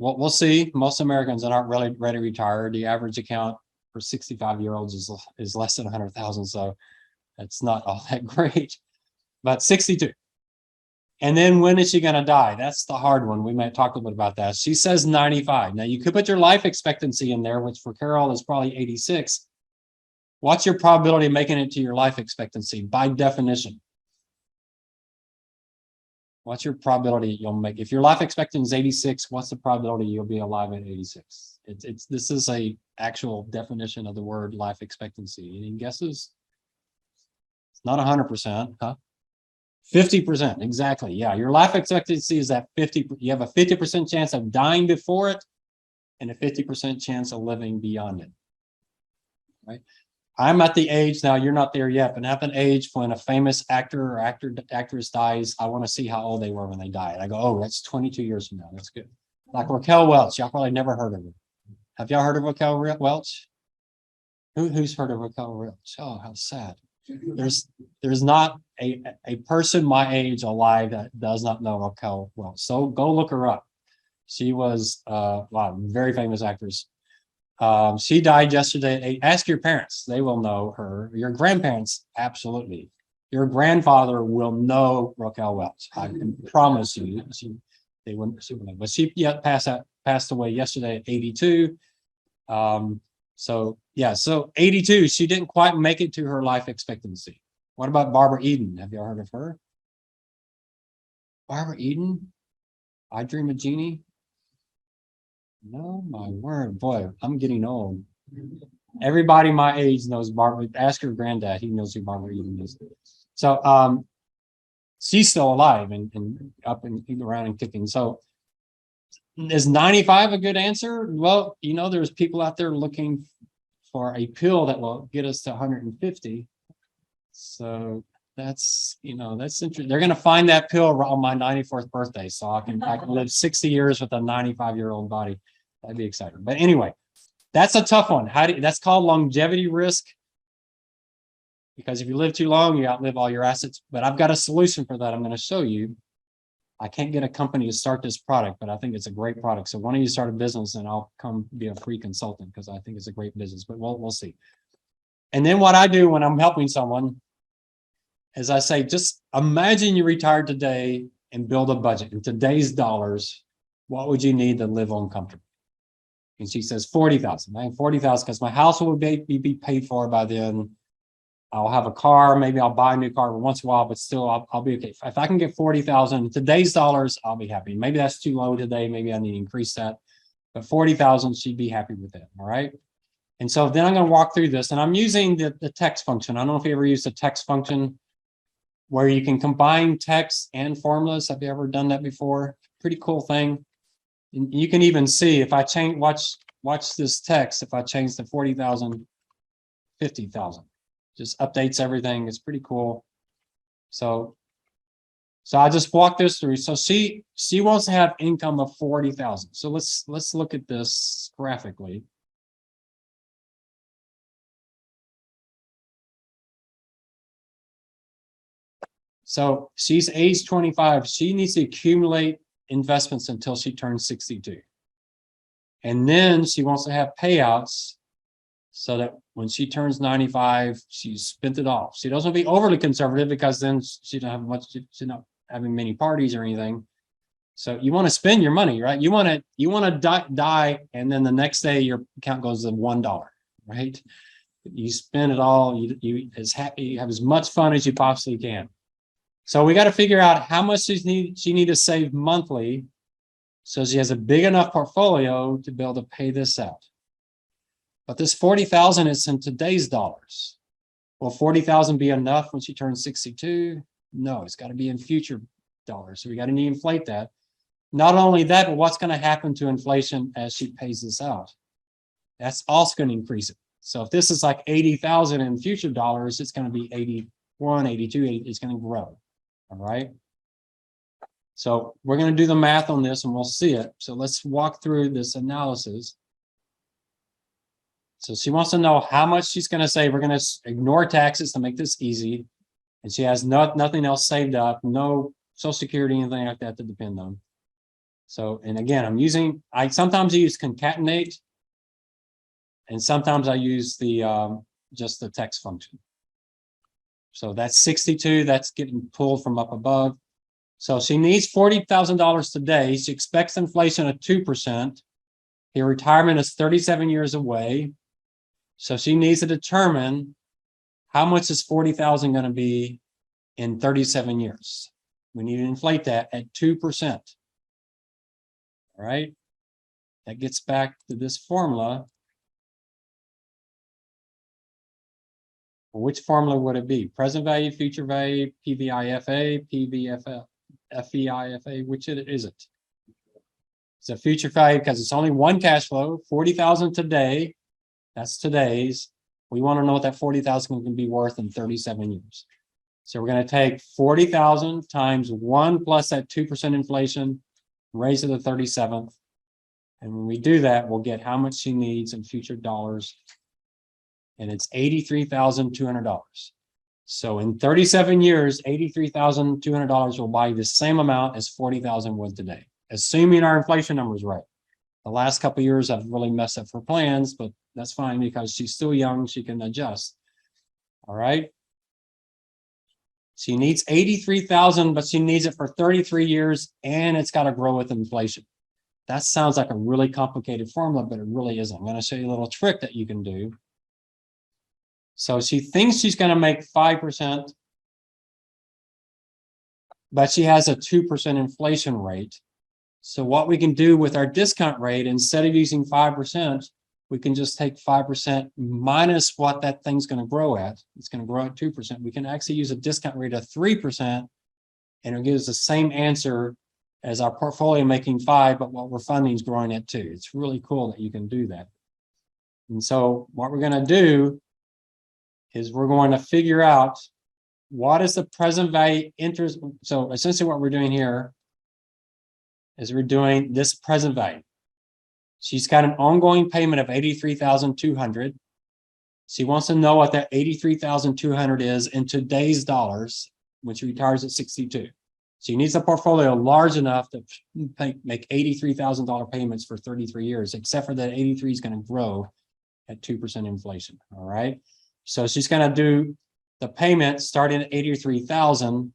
We'll see. Most Americans are not really ready to retire. The average account for 65-year-olds is less than 100,000, so it's not all that great. But 62. And then when is she going to die? That's the hard one. We might talk a little bit about that. She says 95. Now you could put your life expectancy in there, which for Carol is probably 86. What's your probability of making it to your life expectancy by definition? What's your probability you'll make? If your life expectancy is 86, what's the probability you'll be alive at 86? This is a actual definition of the word life expectancy. Any guesses? It's not 100%, huh? 50%, exactly. Yeah, your life expectancy is at 50. You have a 50% chance of dying before it and a 50% chance of living beyond it. Right? I'm at the age now, you're not there yet, but at an age when a famous actor or actress dies, I want to see how old they were when they died. I go, oh, that's 22 years from now. That's good. Like Raquel Welch, y'all probably never heard of her. Have y'all heard of Raquel Welch? Who's heard of Raquel Welch? Oh, how sad. There's not a person my age alive that does not know Raquel Welch. So go look her up. She was very famous actress. She died yesterday. Ask your parents; they will know her. Your grandparents, absolutely. Your grandfather will know Raquel Welch. I can promise you. They wouldn't. But she passed away yesterday at 82. So 82. She didn't quite make it to her life expectancy. What about Barbara Eden? Have you heard of her? Barbara Eden, I Dream of Jeannie. No, my word, boy, I'm getting old. Everybody my age knows Barbara. Ask your granddad; he knows who Barbara Eden is. So, she's still alive and up and around and kicking. So, is 95 a good answer? Well, there's people out there looking for a pill that will get us to 150. So that's interesting. They're going to find that pill on my 94th birthday, so I can live 60 years with a 95-year-old body. That'd be exciting. But anyway, that's a tough one. That's called longevity risk, because if you live too long, you outlive all your assets. But I've got a solution for that. I'm going to show you. I can't get a company to start this product, but I think it's a great product. So why don't you start a business and I'll come be a free consultant, because I think it's a great business. But we'll see. And then what I do when I'm helping someone is I say, just imagine you retired today and build a budget. In today's dollars, what would you need to live on comfortably? And she says 40,000. I think 40,000 because my house will be paid for by then. I'll have a car, maybe I'll buy a new car every once in a while, but still I'll be okay. If I can get 40,000 in today's dollars, I'll be happy. Maybe that's too low today. Maybe I need to increase that. But 40,000, she'd be happy with that. All right. And so then I'm going to walk through this, and I'm using the text function. I don't know if you ever used the text function where you can combine text and formulas. Have you ever done that before? Pretty cool thing. And you can even see if I change, watch this text. If I change the 40,000, 50,000, just updates everything. It's pretty cool. So I just walk this through. So she wants to have income of 40,000. So let's look at this graphically. So she's age 25. She needs to accumulate investments until she turns 62. And then she wants to have payouts so that when she turns 95, she's spent it all. She doesn't want to be overly conservative because then she don't have much, she's not having many parties or anything. So you want to spend your money, right? You want to die, and then the next day your account goes to $1, right? You spend it all. You have as much fun as you possibly can. So we got to figure out how much she need to save monthly, so she has a big enough portfolio to be able to pay this out. But this 40,000 is in today's dollars. Will 40,000 be enough when she turns 62? No, it's got to be in future dollars. So we got to inflate that. Not only that, but what's going to happen to inflation as she pays this out? That's also going to increase it. So if this is like 80,000 in future dollars, it's going to be 81, 82, 80, it's going to grow. All right. So we're going to do the math on this and we'll see it. So let's walk through this analysis. So she wants to know how much she's going to save. We're going to ignore taxes to make this easy. And she has nothing else saved up, no Social Security, anything like that to depend on. So, and again, I sometimes use concatenate, and sometimes I use the just the text function. So that's 62, that's getting pulled from up above. So she needs $40,000 today. She expects inflation of 2%. Her retirement is 37 years away. So she needs to determine how much is 40,000 going to be in 37 years. We need to inflate that at 2%. All right. That gets back to this formula. Well, which formula would it be? Present value, future value, PVIFA, PVFL, FEIFA, which is it? It's a future value because it's only one cash flow, 40,000 today. That's today's. We want to know what that 40,000 can be worth in 37 years. So we're going to take 40,000 times 1 plus that 2% inflation, raise it to the 37th. And when we do that, we'll get how much she needs in future dollars. And it's $83,200. So in 37 years, $83,200 will buy the same amount as 40,000 would today, assuming our inflation number is right. The last couple of years I've really messed up her plans, but that's fine because she's still young. She can adjust. All right. She needs 83,000, but she needs it for 33 years, and it's got to grow with inflation. That sounds like a really complicated formula, but it really isn't. I'm going to show you a little trick that you can do. So she thinks she's going to make 5%, but she has a 2% inflation rate. So what we can do with our discount rate, instead of using 5%, we can just take 5% minus what that thing's going to grow at. It's going to grow at 2%. We can actually use a discount rate of 3%, and it gives the same answer as our portfolio making 5, but what we're funding is growing at 2. It's really cool that you can do that. And so what we're going to do is we're going to figure out what is the present value interest. So essentially what we're doing here is we're doing this present value. She's got an ongoing payment of 83,200. She wants to know what that 83,200 is in today's dollars, when she retires at 62. She needs a portfolio large enough to make $83,000 payments for 33 years, except for that 83 is going to grow at 2% inflation. All right. So she's going to do the payment starting at 83,000.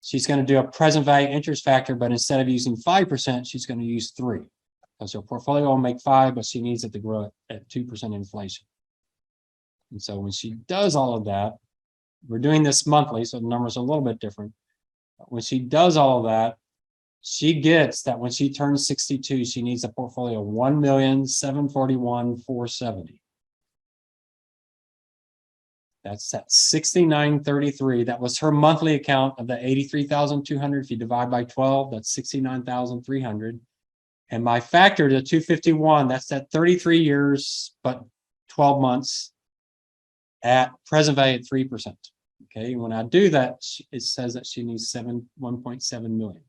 She's going to do a present value interest factor, but instead of using 5%, she's going to use 3. Because her portfolio will make 5, but she needs it to grow at 2% inflation. And so when she does all of that, we're doing this monthly, so the numbers are a little bit different. But when she does all of that, she gets that when she turns 62, she needs a portfolio of 1,741,470. That's at 6933. That was her monthly account of the 83,200. If you divide by 12, that's 69,300. And my factor to 251, that's at 33 years, but 12 months at present value at 3%. Okay, when I do that, it says that she needs 1.7 million.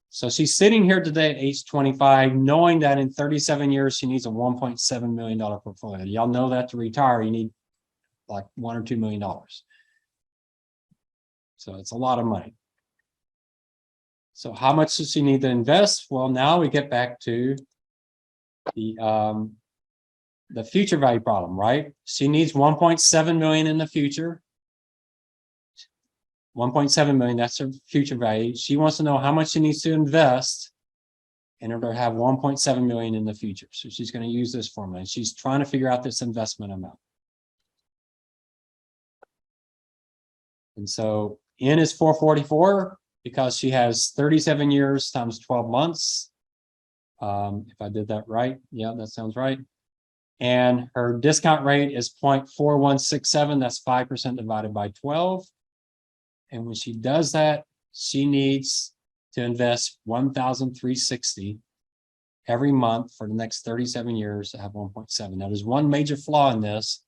So she's sitting here today at age 25, knowing that in 37 years, she needs a $1.7 million portfolio. Y'all know that to retire, you need like $1 or $2 million. So it's a lot of money. So how much does she need to invest? Well, now we get back to the future value problem, right? She needs 1.7 million in the future. 1.7 million, that's her future value. She wants to know how much she needs to invest in order to have 1.7 million in the future. So she's going to use this formula, and she's trying to figure out this investment amount. And so N is 444 because she has 37 years times 12 months. If I did that right, yeah, that sounds right. And her discount rate is 0.4167. That's 5% divided by 12. And when she does that, she needs to invest 1,360 every month for the next 37 years to have 1.7. Now, there's one major flaw in this,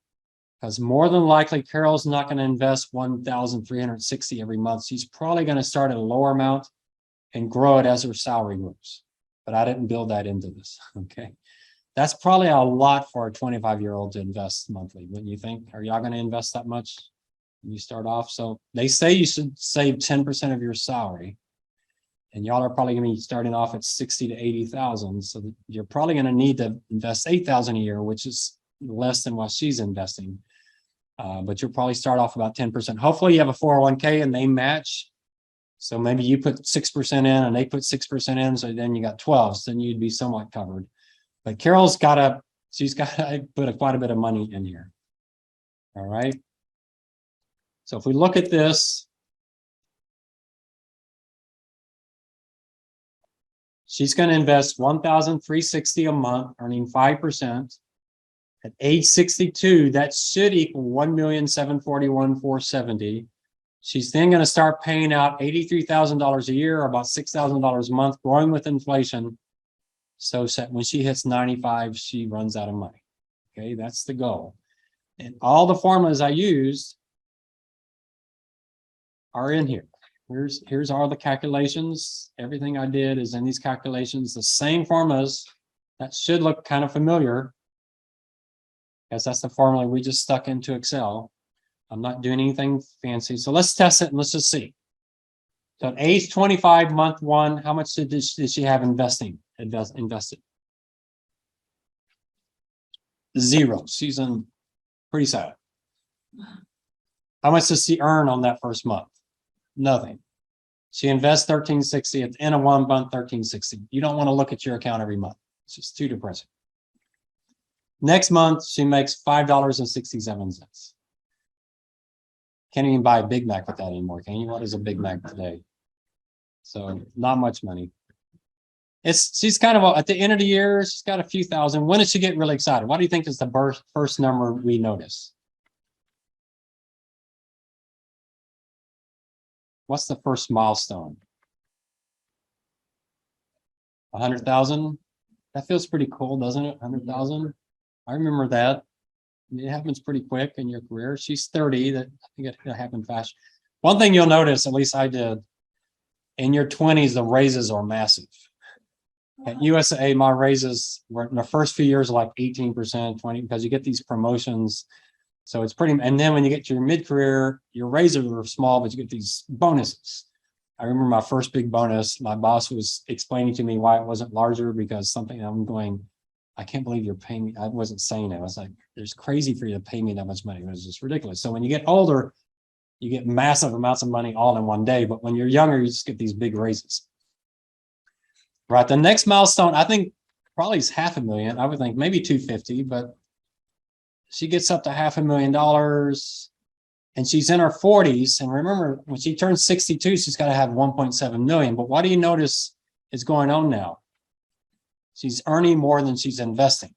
because more than likely, Carol's not going to invest 1,360 every month. She's probably going to start at a lower amount and grow it as her salary grows. But I didn't build that into this. Okay. That's probably a lot for a 25-year-old to invest monthly. Wouldn't you think? Are y'all going to invest that much when you start off? So they say you should save 10% of your salary. And y'all are probably going to be starting off at 60 to 80,000. So you're probably going to need to invest 8,000 a year, which is less than what she's investing. But you'll probably start off about 10%. Hopefully you have a 401k and they match. So maybe you put 6% in and they put 6% in. So then you got 12. So then you'd be somewhat covered. But Carol's she's got to put quite a bit of money in here. All right. So if we look at this, she's going to invest 1,360 a month, earning 5%. At age 62, that should equal 1,741,470. She's then going to start paying out $83,000 a year, or about $6,000 a month, growing with inflation. So when she hits 95, she runs out of money. Okay, that's the goal. And all the formulas I used are in here. Here's all the calculations. Everything I did is in these calculations. The same formulas that should look kind of familiar, because that's the formula we just stuck into Excel. I'm not doing anything fancy. So let's test it and let's just see. So at age 25, month one, how much did she have invested? Zero. She's pretty sad. How much does she earn on that first month? Nothing. She invests 1,360 at the end of 1 month, 1,360. You don't want to look at your account every month. It's just too depressing. Next month, she makes $5.67. Can't even buy a Big Mac with that anymore, can you? What is a Big Mac today? So not much money. She's kind of at the end of the year, she's got a few thousand. When does she get really excited? What do you think is the first number we notice? What's the first milestone? 100,000? That feels pretty cool, doesn't it? 100,000. I remember that. I mean, it happens pretty quick in your career. She's 30. I think it happened fast. One thing you'll notice, at least I did, in your 20s, the raises are massive. At USA, my raises were in the first few years like 18%, 20%, because you get these promotions. So it's pretty, and then when you get to your mid-career, your raises are small, but you get these bonuses. I remember my first big bonus, my boss was explaining to me why it wasn't larger, because something I'm going, I can't believe you're paying me. I wasn't saying it. I was like, it's crazy for you to pay me that much money. It was just ridiculous. So when you get older, you get massive amounts of money all in one day. But when you're younger, you just get these big raises. Right. The next milestone, I think probably is $500,000. I would think maybe 250, but she gets up to $500,000. And she's in her 40s. And remember, when she turns 62, she's got to have 1.7 million. But what do you notice is going on now? She's earning more than she's investing.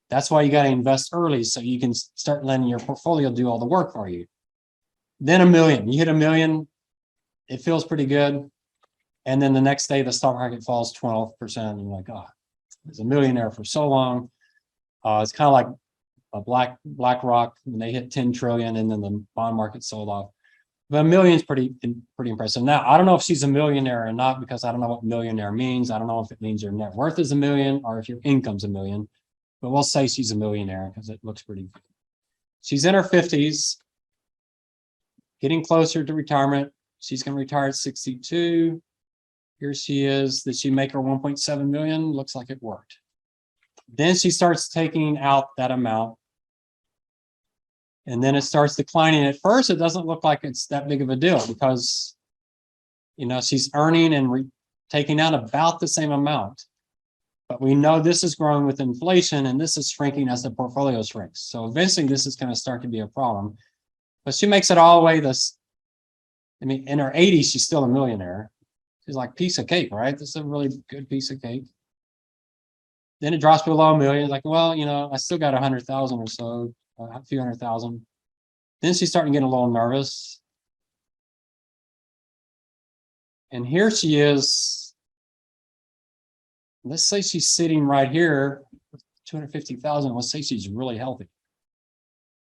That's why you got to invest early so you can start letting your portfolio do all the work for you. Then $1 million. You hit $1 million, it feels pretty good. And then the next day, the stock market falls 12%. And you're like, oh, I was a millionaire for so long. It's kind of like a BlackRock when they hit 10 trillion and then the bond market sold off. But $1 million is pretty impressive. Now, I don't know if she's a millionaire or not because I don't know what millionaire means. I don't know if it means your net worth is $1 million or if your income's $1 million. But we'll say she's a millionaire because it looks pretty good. She's in her 50s, getting closer to retirement. She's going to retire at 62. Here she is. Did she make her 1.7 million? Looks like it worked. Then she starts taking out that amount. And then it starts declining. At first, it doesn't look like it's that big of a deal because, you know, she's earning and taking out about the same amount. But we know this is growing with inflation and this is shrinking as the portfolio shrinks. So eventually this is going to start to be a problem. But she makes it all the way this. I mean, in her 80s, she's still a millionaire. She's like piece of cake, right? This is a really good piece of cake. Then it drops below $1 million. Like, well, you know, I still got 100,000 or so, a few 100,000. Then she's starting to get a little nervous. And here she is. Let's say she's sitting right here, 250,000. Let's say she's really healthy.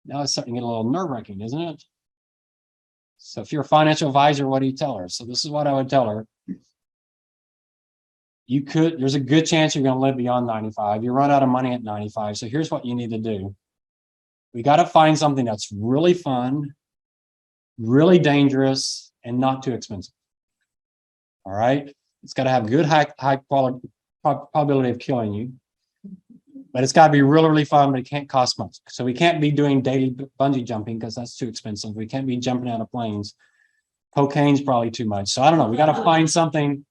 Now it's starting to get a little nerve-wracking, isn't it? So if you're a financial advisor, what do you tell her? So this is what I would tell her. There's a good chance you're going to live beyond 95. You run out of money at 95. So here's what you need to do. We got to find something that's really fun, really dangerous, and not too expensive. All right. It's got to have good high quality probability of killing you. But it's got to be really, really fun, but it can't cost much. So we can't be doing daily bungee jumping because that's too expensive. We can't be jumping out of planes. Cocaine's probably too much. So I don't know. We got to find something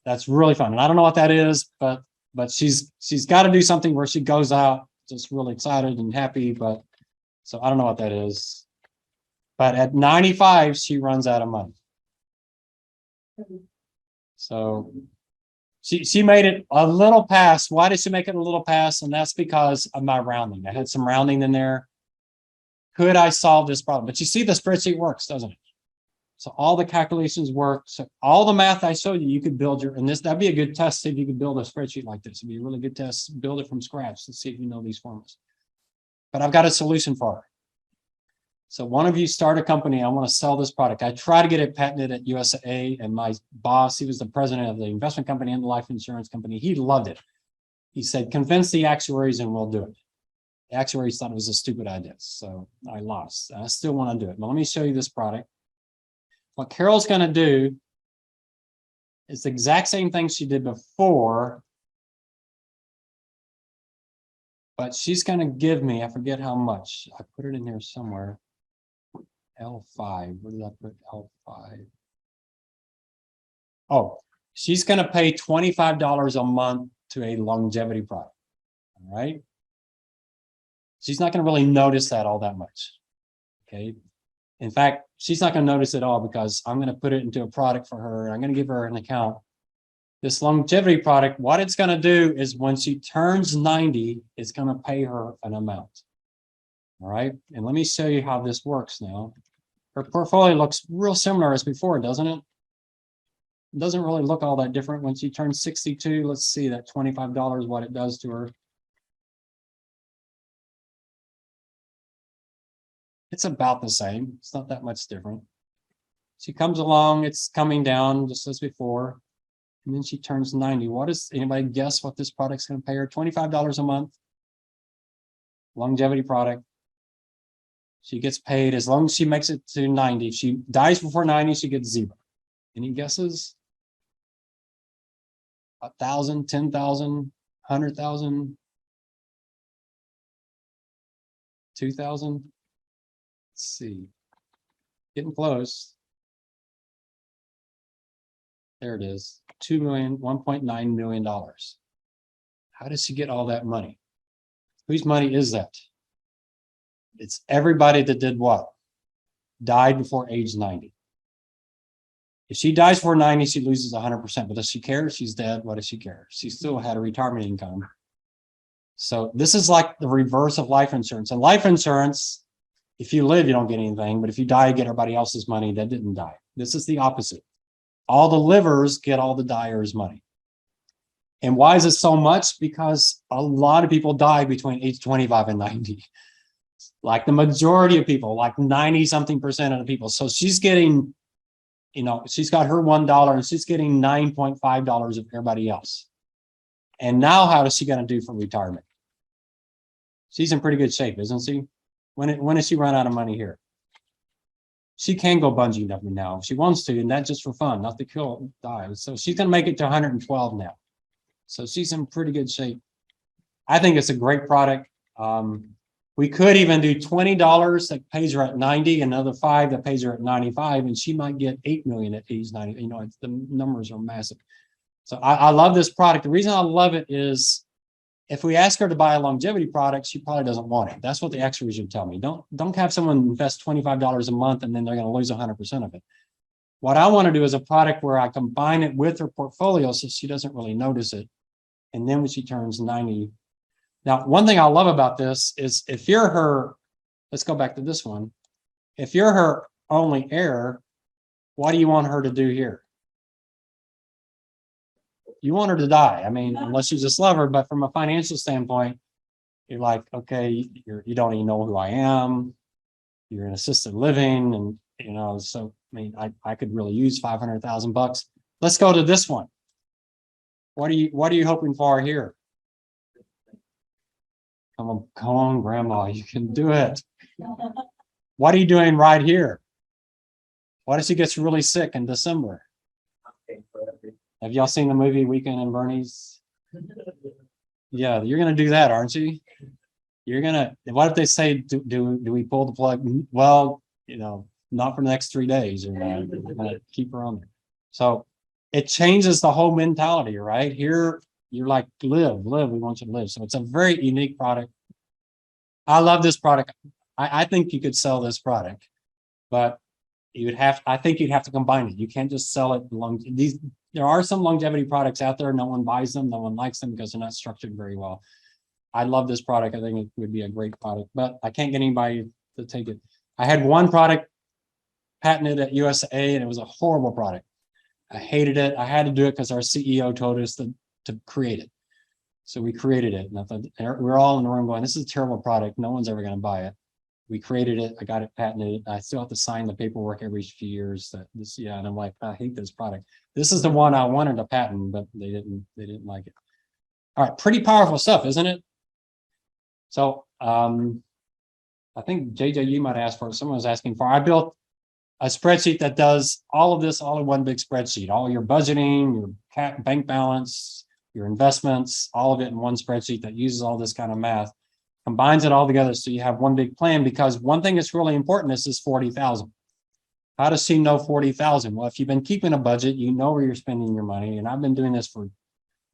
that's really fun. And I don't know what that is, but she's got to do something where she goes out just really excited and happy. But so I don't know what that is. But at 95, she runs out of money. So she made it a little past. Why did she make it a little past? And that's because of my rounding. I had some rounding in there. Could I solve this problem? But you see the spreadsheet works, doesn't it? So all the calculations work. So all the math I showed you, you could build that'd be a good test. See if you could build a spreadsheet like this. It'd be a really good test. Build it from scratch to see if you know these formulas. But I've got a solution for her. So one of you start a company. I want to sell this product. I try to get it patented at UTSA, and my boss, he was the president of the investment company and the life insurance company. He loved it. He said, convince the actuaries and we'll do it. The actuaries thought it was a stupid idea. So I lost. I still want to do it. But let me show you this product. What Carol's going to do is the exact same thing she did before, but she's going to give me, I forget how much. I put it in here somewhere. L5. Where did I put L5? Oh, she's going to pay $25 a month to a longevity product. All right. She's not going to really notice that all that much. Okay. In fact, she's not going to notice it all because I'm going to put it into a product for her. I'm going to give her an account. This longevity product, what it's going to do is when she turns 90, it's going to pay her an amount. All right. And let me show you how this works now. Her portfolio looks real similar as before, doesn't it? It doesn't really look all that different. When she turns 62, let's see that $25, what it does to her. It's about the same. It's not that much different. She comes along, it's coming down just as before. And then she turns 90. Anybody guess what this product's going to pay her? $25 a month. Longevity product. She gets paid as long as she makes it to 90. If she dies before 90, she gets zero. Any guesses? 1,000, 10,000, 100,000, 2,000. Let's see. Getting close. There it is. $1.9 million. How does she get all that money? Whose money is that? It's everybody that did what? died before age 90. If she dies before 90, she loses 100%. But does she care? She's dead. What does she care? She still had a retirement income. So this is like the reverse of life insurance. And life insurance, if you live, you don't get anything. But if you die, you get everybody else's money that didn't die. This is the opposite. All the livers get all the dyers' money. And why is it so much? Because a lot of people die between age 25 and 90. Like the majority of people, like 90-something% of the people. So she's getting, you know, she's got her $1 and she's getting $9.5 of everybody else. And now how is she going to do for retirement? She's in pretty good shape, isn't she? When does she run out of money here? She can go bungee jumping now if she wants to, and that's just for fun, not to kill die. So she's going to make it to 112 now. So she's in pretty good shape. I think it's a great product. We could even do $20 that pays her at 90, another $5 that pays her at 95, and she might get $8 million at age 90. You know, the numbers are massive. So I love this product. The reason I love it is if we ask her to buy a longevity product, she probably doesn't want it. That's what the actuaries would tell me. Don't have someone invest $25 a month and then they're going to lose 100% of it. What I want to do is a product where I combine it with her portfolio so she doesn't really notice it. And then when she turns 90. Now, one thing I love about this is if you're her, let's go back to this one. If you're her only heir, what do you want her to do here? You want her to die. I mean, unless you just love her, but from a financial standpoint, you're like, okay, you don't even know who I am. You're in assisted living. And, you know, so, I mean, I could really use $500,000. Let's go to this one. What are you hoping for here? Come on, grandma, you can do it. What are you doing right here? What if she gets really sick in December? Have y'all seen the movie Weekend in Bernie's? Yeah, you're gonna do that, aren't you? You're gonna. What if they say, do we pull the plug? Well, you know, not for the next 3 days. We're gonna keep her on there. So it changes the whole mentality, right? Here, you're like, live. We want you to live. So it's a very unique product. I love this product. I think you could sell this product, but I think you'd have to combine it. You can't just sell it there are some longevity products out there. No one buys them. No one likes them because they're not structured very well. I love this product. I think it would be a great product, but I can't get anybody to take it. I had one product patented at UTSA and it was a horrible product. I hated it. I had to do it because our CEO told us to create it. So we created it. And I thought, we're all in the room going, this is a terrible product. No one's ever going to buy it. We created it. I got it patented. I still have to sign the paperwork every few years that this, yeah. And I'm like, I hate this product. This is the one I wanted to patent, but they didn't like it. All right. Pretty powerful stuff, isn't it? So, I think JJ, you might ask for it. Someone was asking for, I built a spreadsheet that does all of this all in one big spreadsheet, all your budgeting, your bank balance, your investments, all of it in one spreadsheet that uses all this kind of math, combines it all together so you have one big plan. Because one thing that's really important is 40,000. How does she know 40,000? Well, if you've been keeping a budget, you know where you're spending your money. And I've been doing this for,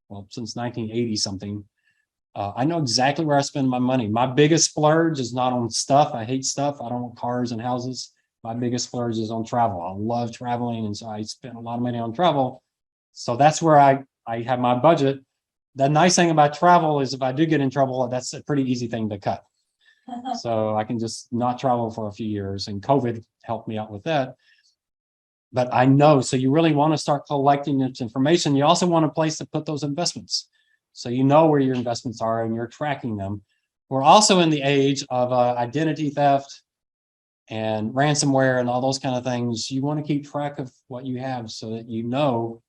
well, since 1980 something. I know exactly where I spend my money. My biggest splurge is not on stuff. I hate stuff. I don't want cars and houses. My biggest splurge is on travel. I love traveling. And so I spend a lot of money on travel. So that's where I have my budget. The nice thing about travel is if I do get in trouble, that's a pretty easy thing to cut. So I can just not travel for a few years, and COVID helped me out with that. But I know, so you really want to start collecting this information. You also want a place to put those investments. So you know where your investments are and you're tracking them. We're also in the age of identity theft and ransomware and all those kind of things. You want to keep track of what you have so that you know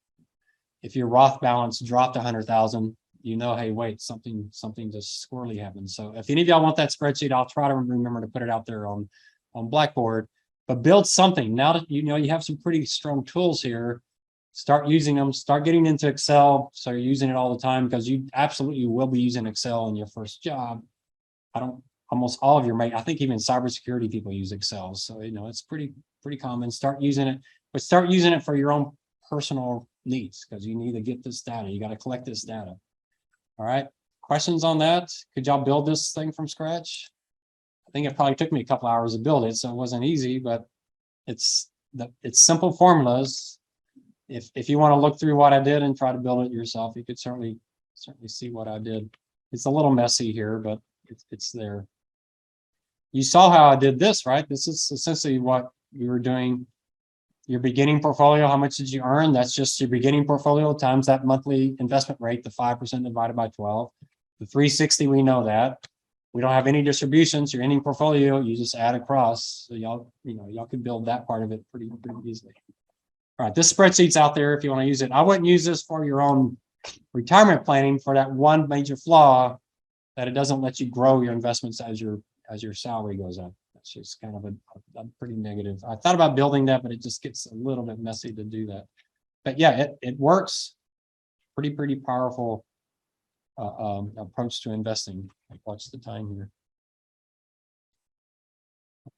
if your Roth balance dropped 100,000, you know, hey, wait, something just squirrely happened. So if any of y'all want that spreadsheet, I'll try to remember to put it out there on Blackboard. But build something. Now that you know you have some pretty strong tools here, start using them, start getting into Excel. So you're using it all the time, because you absolutely will be using Excel in your first job. Almost all of your I think even cybersecurity people use Excel. So, you know, it's pretty common. Start using it, but start using it for your own personal needs, because you need to get this data. You got to collect this data. All right. Questions on that? Could y'all build this thing from scratch? I think it probably took me a couple hours to build it, so it wasn't easy, but it's simple formulas. If you want to look through what I did and try to build it yourself, you could certainly see what I did. It's a little messy here, but it's there. You saw how I did this, right? This is essentially what you were doing. Your beginning portfolio, how much did you earn? That's just your beginning portfolio times that monthly investment rate, the 5% divided by 12. The 360, we know that. We don't have any distributions. Your ending portfolio, you just add across. So y'all could build that part of it pretty easily. All right, this spreadsheet's out there if you want to use it. I wouldn't use this for your own retirement planning for that one major flaw that it doesn't let you grow your investments as your salary goes up. That's just kind of a pretty negative. I thought about building that, but it just gets a little bit messy to do that. But yeah, it works. Pretty powerful approach to investing. Watch the time here.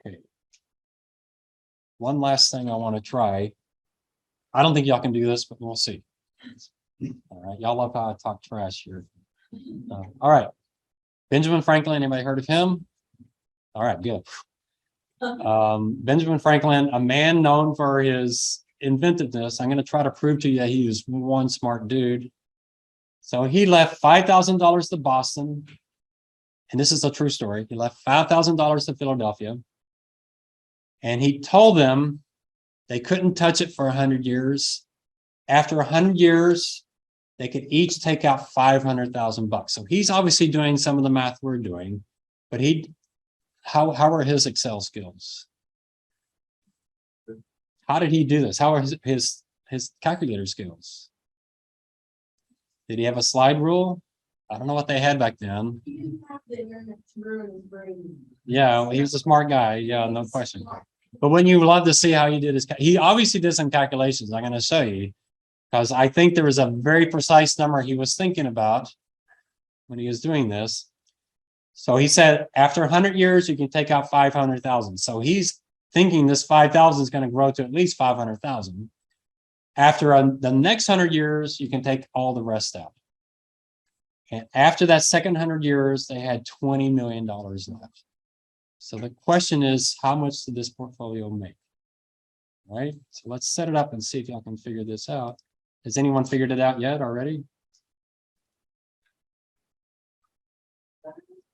Okay. One last thing I want to try. I don't think y'all can do this, but we'll see. All right, y'all love how I talk trash here. All right, Benjamin Franklin. Anybody heard of him? All right, good. Benjamin Franklin, a man known for his inventiveness. I'm going to try to prove to you that he was one smart dude. So he left $5,000 to Boston, and this is a true story. He left $5,000 to Philadelphia, and he told them they couldn't touch it for 100 years. After 100 years, they could each take out $500,000. So he's obviously doing some of the math we're doing, but how are his Excel skills? How did he do this? How are his calculator skills? Did he have a slide rule? I don't know what they had back then. He didn't have the internet to ruin his brain. Yeah, well, he was a smart guy. Yeah, no question. But when you love to see how he did he obviously did some calculations. I'm going to show you, because I think there was a very precise number he was thinking about when he was doing this. So he said, after 100 years, you can take out 500,000. So he's thinking this 5,000 is going to grow to at least 500,000. After the next 100 years, you can take all the rest out. And after that second 100 years, they had $20 million left. So the question is, how much did this portfolio make? All right, so let's set it up and see if y'all can figure this out. Has anyone figured it out yet already?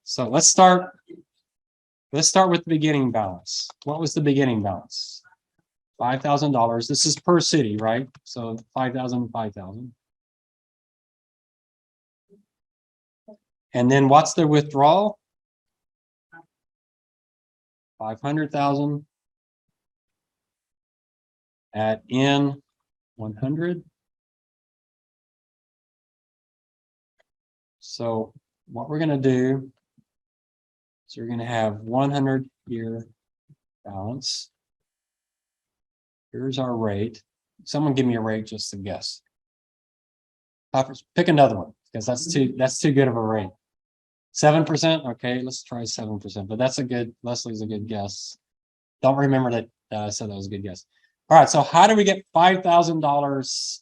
So let's start with the beginning balance. What was the beginning balance? $5,000. This is per city, right? So 5,000, 5,000. And then what's the withdrawal? 500,000 at N 100. So what we're going to do is we're going to have 100-year balance. Here's our rate. Someone give me a rate just to guess. Pick another one, because that's too good of a rate. 7%. Okay, let's try 7%. But Leslie's a good guess. Don't remember that I said that was a good guess. All right, so how do we get $5,000?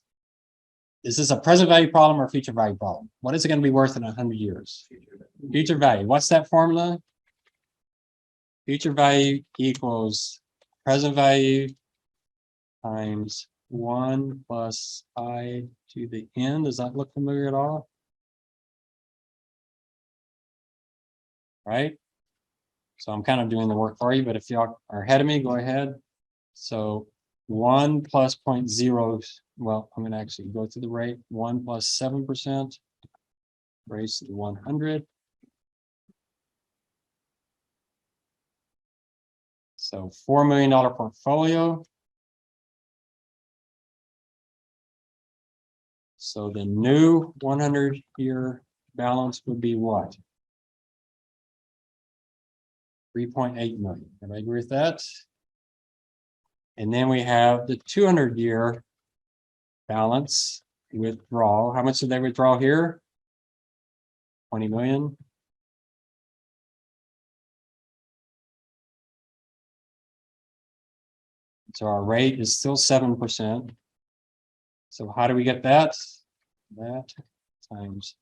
Is this a present value problem or a future value problem? What is it going to be worth in 100 years? Future value. What's that formula? Future value equals present value times 1 plus I to the n. Does that look familiar at all? Right? So I'm kind of doing the work for you, but if y'all are ahead of me, go ahead. So 1 plus 0.0, well, I'm going to actually go through the rate. 1 plus 7% raised to 100. So $4 million portfolio. So the new 100-year balance would be what? 3.8 million. Everybody agree with that? And then we have the 200-year balance withdrawal. How much did they withdraw here? 20 million. So our rate is still 7%. So how do we get that? That times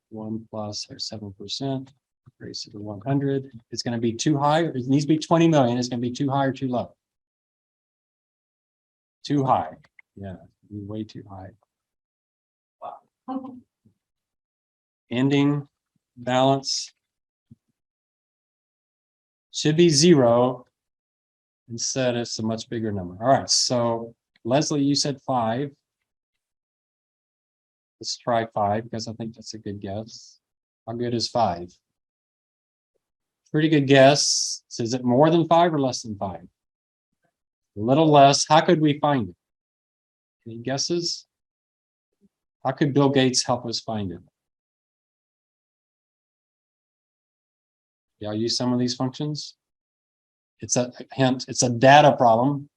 1 plus our 7%, raised to the 100. It's going to be too high. It needs to be 20 million. It's going to be too high or too low. Too high. Yeah, way too high. Ending balance should be 0. Instead, it's a much bigger number. All right, so Leslie, you said 5. Let's try 5 because I think that's a good guess. How good is 5? Pretty good guess. So is it more than 5 or less than 5? A little less. How could we find it? Any guesses? How could Bill Gates help us find it? Y'all use some of these functions? It's a hint, it's a data problem.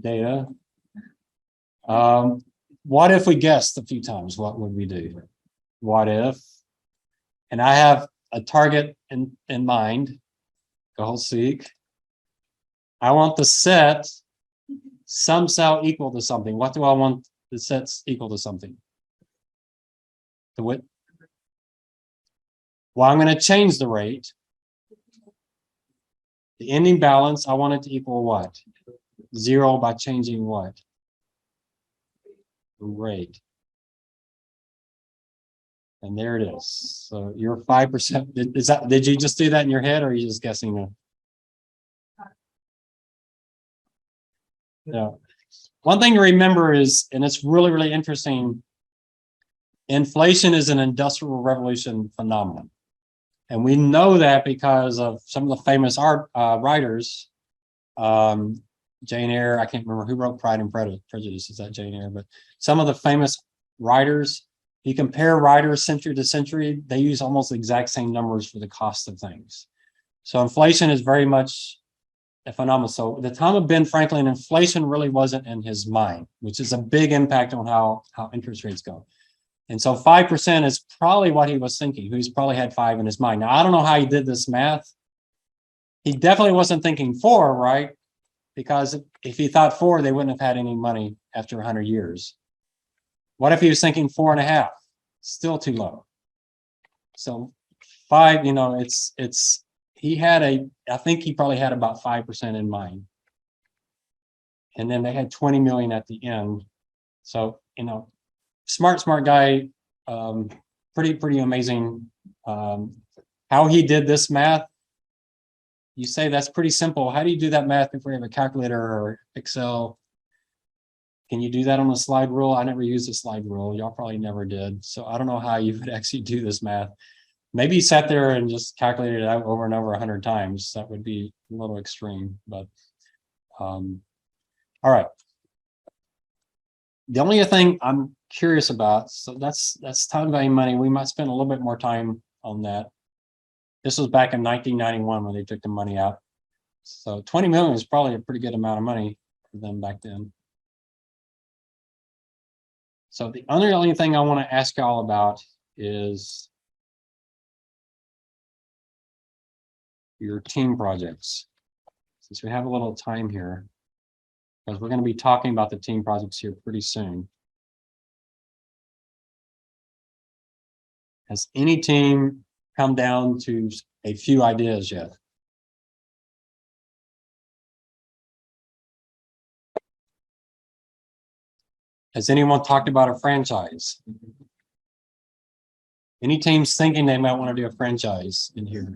Data. What if we guessed a few times? What would we do? What if? And I have a target in mind. Goal seek. I want the set some cell equal to something. What do I want the sets equal to something? The width. Well, I'm going to change the rate. The ending balance, I want it to equal what? 0 by changing what? The rate. And there it is. So you're 5%. Did you just do that in your head or are you just guessing? Yeah. One thing to remember is, and it's really, really interesting, inflation is an industrial revolution phenomenon. And we know that because of some of the famous writers, Jane Eyre, I can't remember who wrote Pride and Prejudice, is that Jane Eyre? But some of the famous writers, you compare writers century to century, they use almost the exact same numbers for the cost of things. So inflation is very much a phenomenon. So at the time of Ben Franklin, inflation really wasn't in his mind, which is a big impact on how interest rates go. And so 5% is probably what he was thinking. He's probably had 5 in his mind. Now, I don't know how he did this math. He definitely wasn't thinking 4, right? Because if he thought 4, they wouldn't have had any money after 100 years. What if he was thinking 4.5? Still too low. So 5, you know, I think he probably had about 5% in mind. And then they had 20 million at the end. So, you know, smart guy, pretty amazing. How he did this math, you say that's pretty simple. How do you do that math if we have a calculator or Excel? Can you do that on a slide rule? I never used a slide rule. Y'all probably never did. So I don't know how you would actually do this math. Maybe he sat there and just calculated it out over and over 100 times. That would be a little extreme, but all right. The only thing I'm curious about, so that's time value money. We might spend a little bit more time on that. This was back in 1991 when they took the money out. So 20 million is probably a pretty good amount of money for them back then. So the only thing I want to ask y'all about is your team projects. Since we have a little time here, because we're going to be talking about the team projects here pretty soon. Has any team come down to a few ideas yet? Has anyone talked about a franchise? Any teams thinking they might want to do a franchise in here?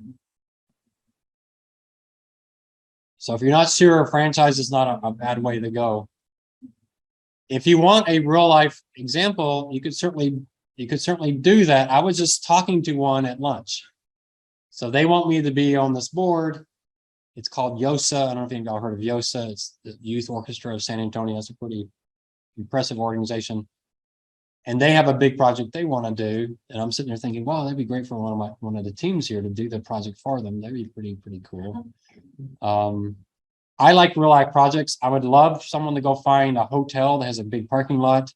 So if you're not sure, a franchise is not a bad way to go. If you want a real life example, you could certainly do that. I was just talking to one at lunch. So they want me to be on this board. It's called UTSA. I don't know if y'all heard of UTSA. It's the Youth Orchestra of San Antonio. It's a pretty impressive organization. And they have a big project they want to do. And I'm sitting there thinking, wow, that'd be great for one of the teams here to do the project for them. That'd be pretty cool. I like real life projects. I would love someone to go find a hotel that has a big parking lot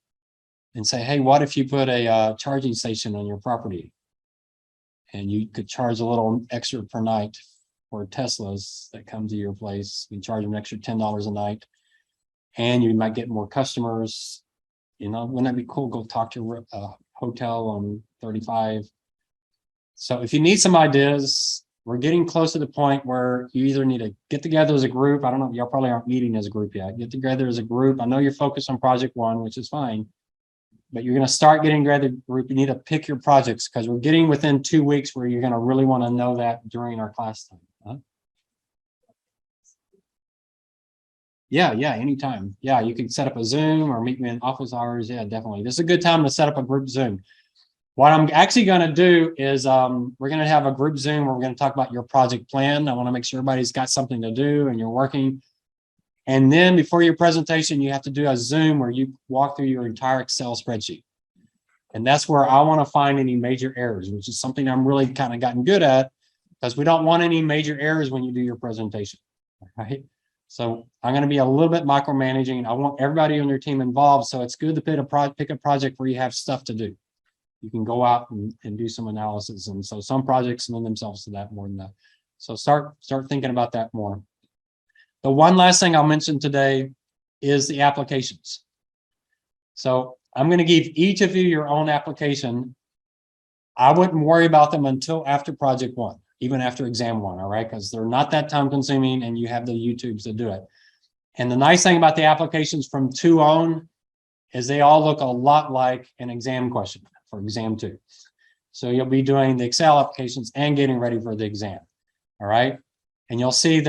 and say, hey, what if you put a charging station on your property? And you could charge a little extra per night for Teslas that come to your place. You charge them an extra $10 a night. And you might get more customers. You know, wouldn't that be cool? Go talk to a hotel on 35. So if you need some ideas, we're getting close to the point where you either need to get together as a group. I don't know, y'all probably aren't meeting as a group yet. Get together as a group. I know you're focused on project one, which is fine. But you're going to start getting together group. You need to pick your projects because we're getting within 2 weeks where you're going to really want to know that during our class time. Huh? Yeah, anytime. Yeah, you can set up a Zoom or meet me in office hours. Yeah, definitely. This is a good time to set up a group Zoom. What I'm actually going to do is we're going to have a group Zoom where we're going to talk about your project plan. I want to make sure everybody's got something to do and you're working. And then before your presentation, you have to do a Zoom where you walk through your entire Excel spreadsheet. And that's where I want to find any major errors, which is something I'm really kind of gotten good at because we don't want any major errors when you do your presentation, right? So I'm going to be a little bit micromanaging. I want everybody on your team involved. So it's good to pick a project where you have stuff to do. You can go out and do some analysis. And so some projects lend themselves to that more than that. So start thinking about that more. The one last thing I'll mention today is the applications. So I'm going to give each of you your own application. I wouldn't worry about them until after project one, even after exam one, all right? Because they're not that time consuming and you have the YouTubes to do it. And the nice thing about the applications from 2 on is they all look a lot like an exam question for exam 2. So you'll be doing the Excel applications and getting ready for the exam, all right? And you'll see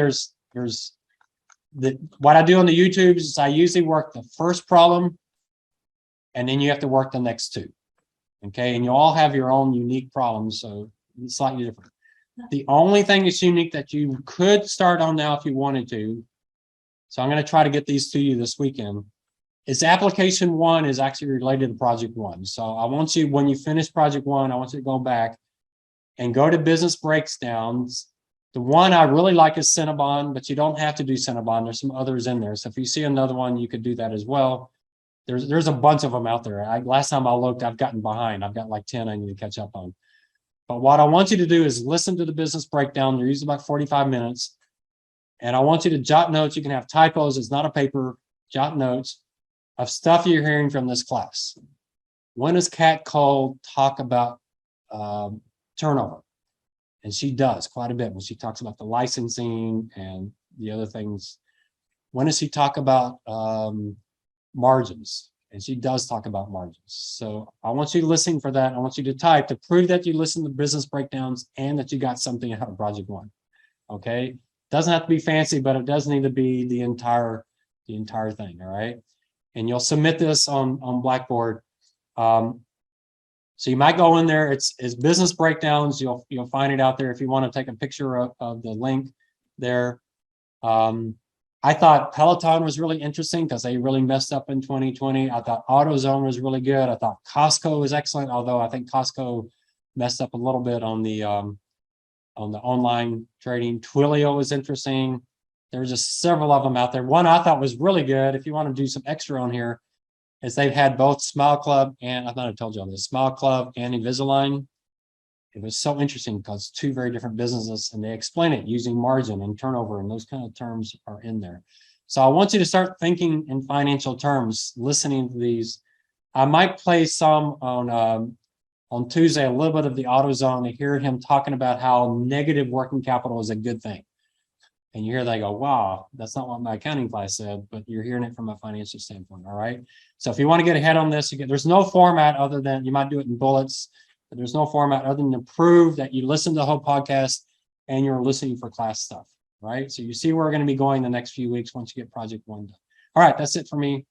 what I do on the YouTube is I usually work the first problem and then you have to work the next 2. Okay, and you all have your own unique problems, so it's slightly different. The only thing that's unique that you could start on now if you wanted to, so I'm going to try to get these to you this weekend, is application 1 is actually related to project 1. So I want you, when you finish project 1, I want you to go back and go to business breakdowns. The one I really like is Cinnabon, but you don't have to do Cinnabon. There's some others in there. So if you see another one, you could do that as well. There's a bunch of them out there. Last time I looked, I've gotten behind. I've got like 10 I need to catch up on. But what I want you to do is listen to the business breakdown. They're usually about 45 minutes. And I want you to jot notes. You can have typos. It's not a paper. Jot notes of stuff you're hearing from this class. When does Kat Cole talk about turnover? And she does quite a bit when she talks about the licensing and the other things. When does she talk about margins? And she does talk about margins. So I want you to listen for that. I want you to type to prove that you listen to business breakdowns and that you got something out of project 1. Okay. Doesn't have to be fancy, but it does need to be the entire thing. All right. And you'll submit this on Blackboard. So you might go in there. It's business breakdowns. You'll find it out there if you want to take a picture of the link there. I thought Peloton was really interesting because they really messed up in 2020. I thought AutoZone was really good. I thought Costco was excellent, although I think Costco messed up a little bit on the online trading. Twilio was interesting. There were just several of them out there. One I thought was really good, if you want to do some extra on here, is they've had both Smile Club and, I thought I told you all this, Smile Club and Invisalign. It was so interesting because 2 very different businesses and they explain it using margin and turnover and those kind of terms are in there. So I want you to start thinking in financial terms, listening to these. I might play some on Tuesday, a little bit of the AutoZone to hear him talking about how negative working capital is a good thing. And you hear they go, wow, that's not what my accounting class said, but you're hearing it from a financial standpoint. All right. So if you want to get ahead on this, there's no format other than you might do it in bullets. But there's no format other than to prove that you listen to the whole podcast and you're listening for class stuff, right? So you see where we're going to be going the next few weeks once you get project 1 done. All right, that's it for me.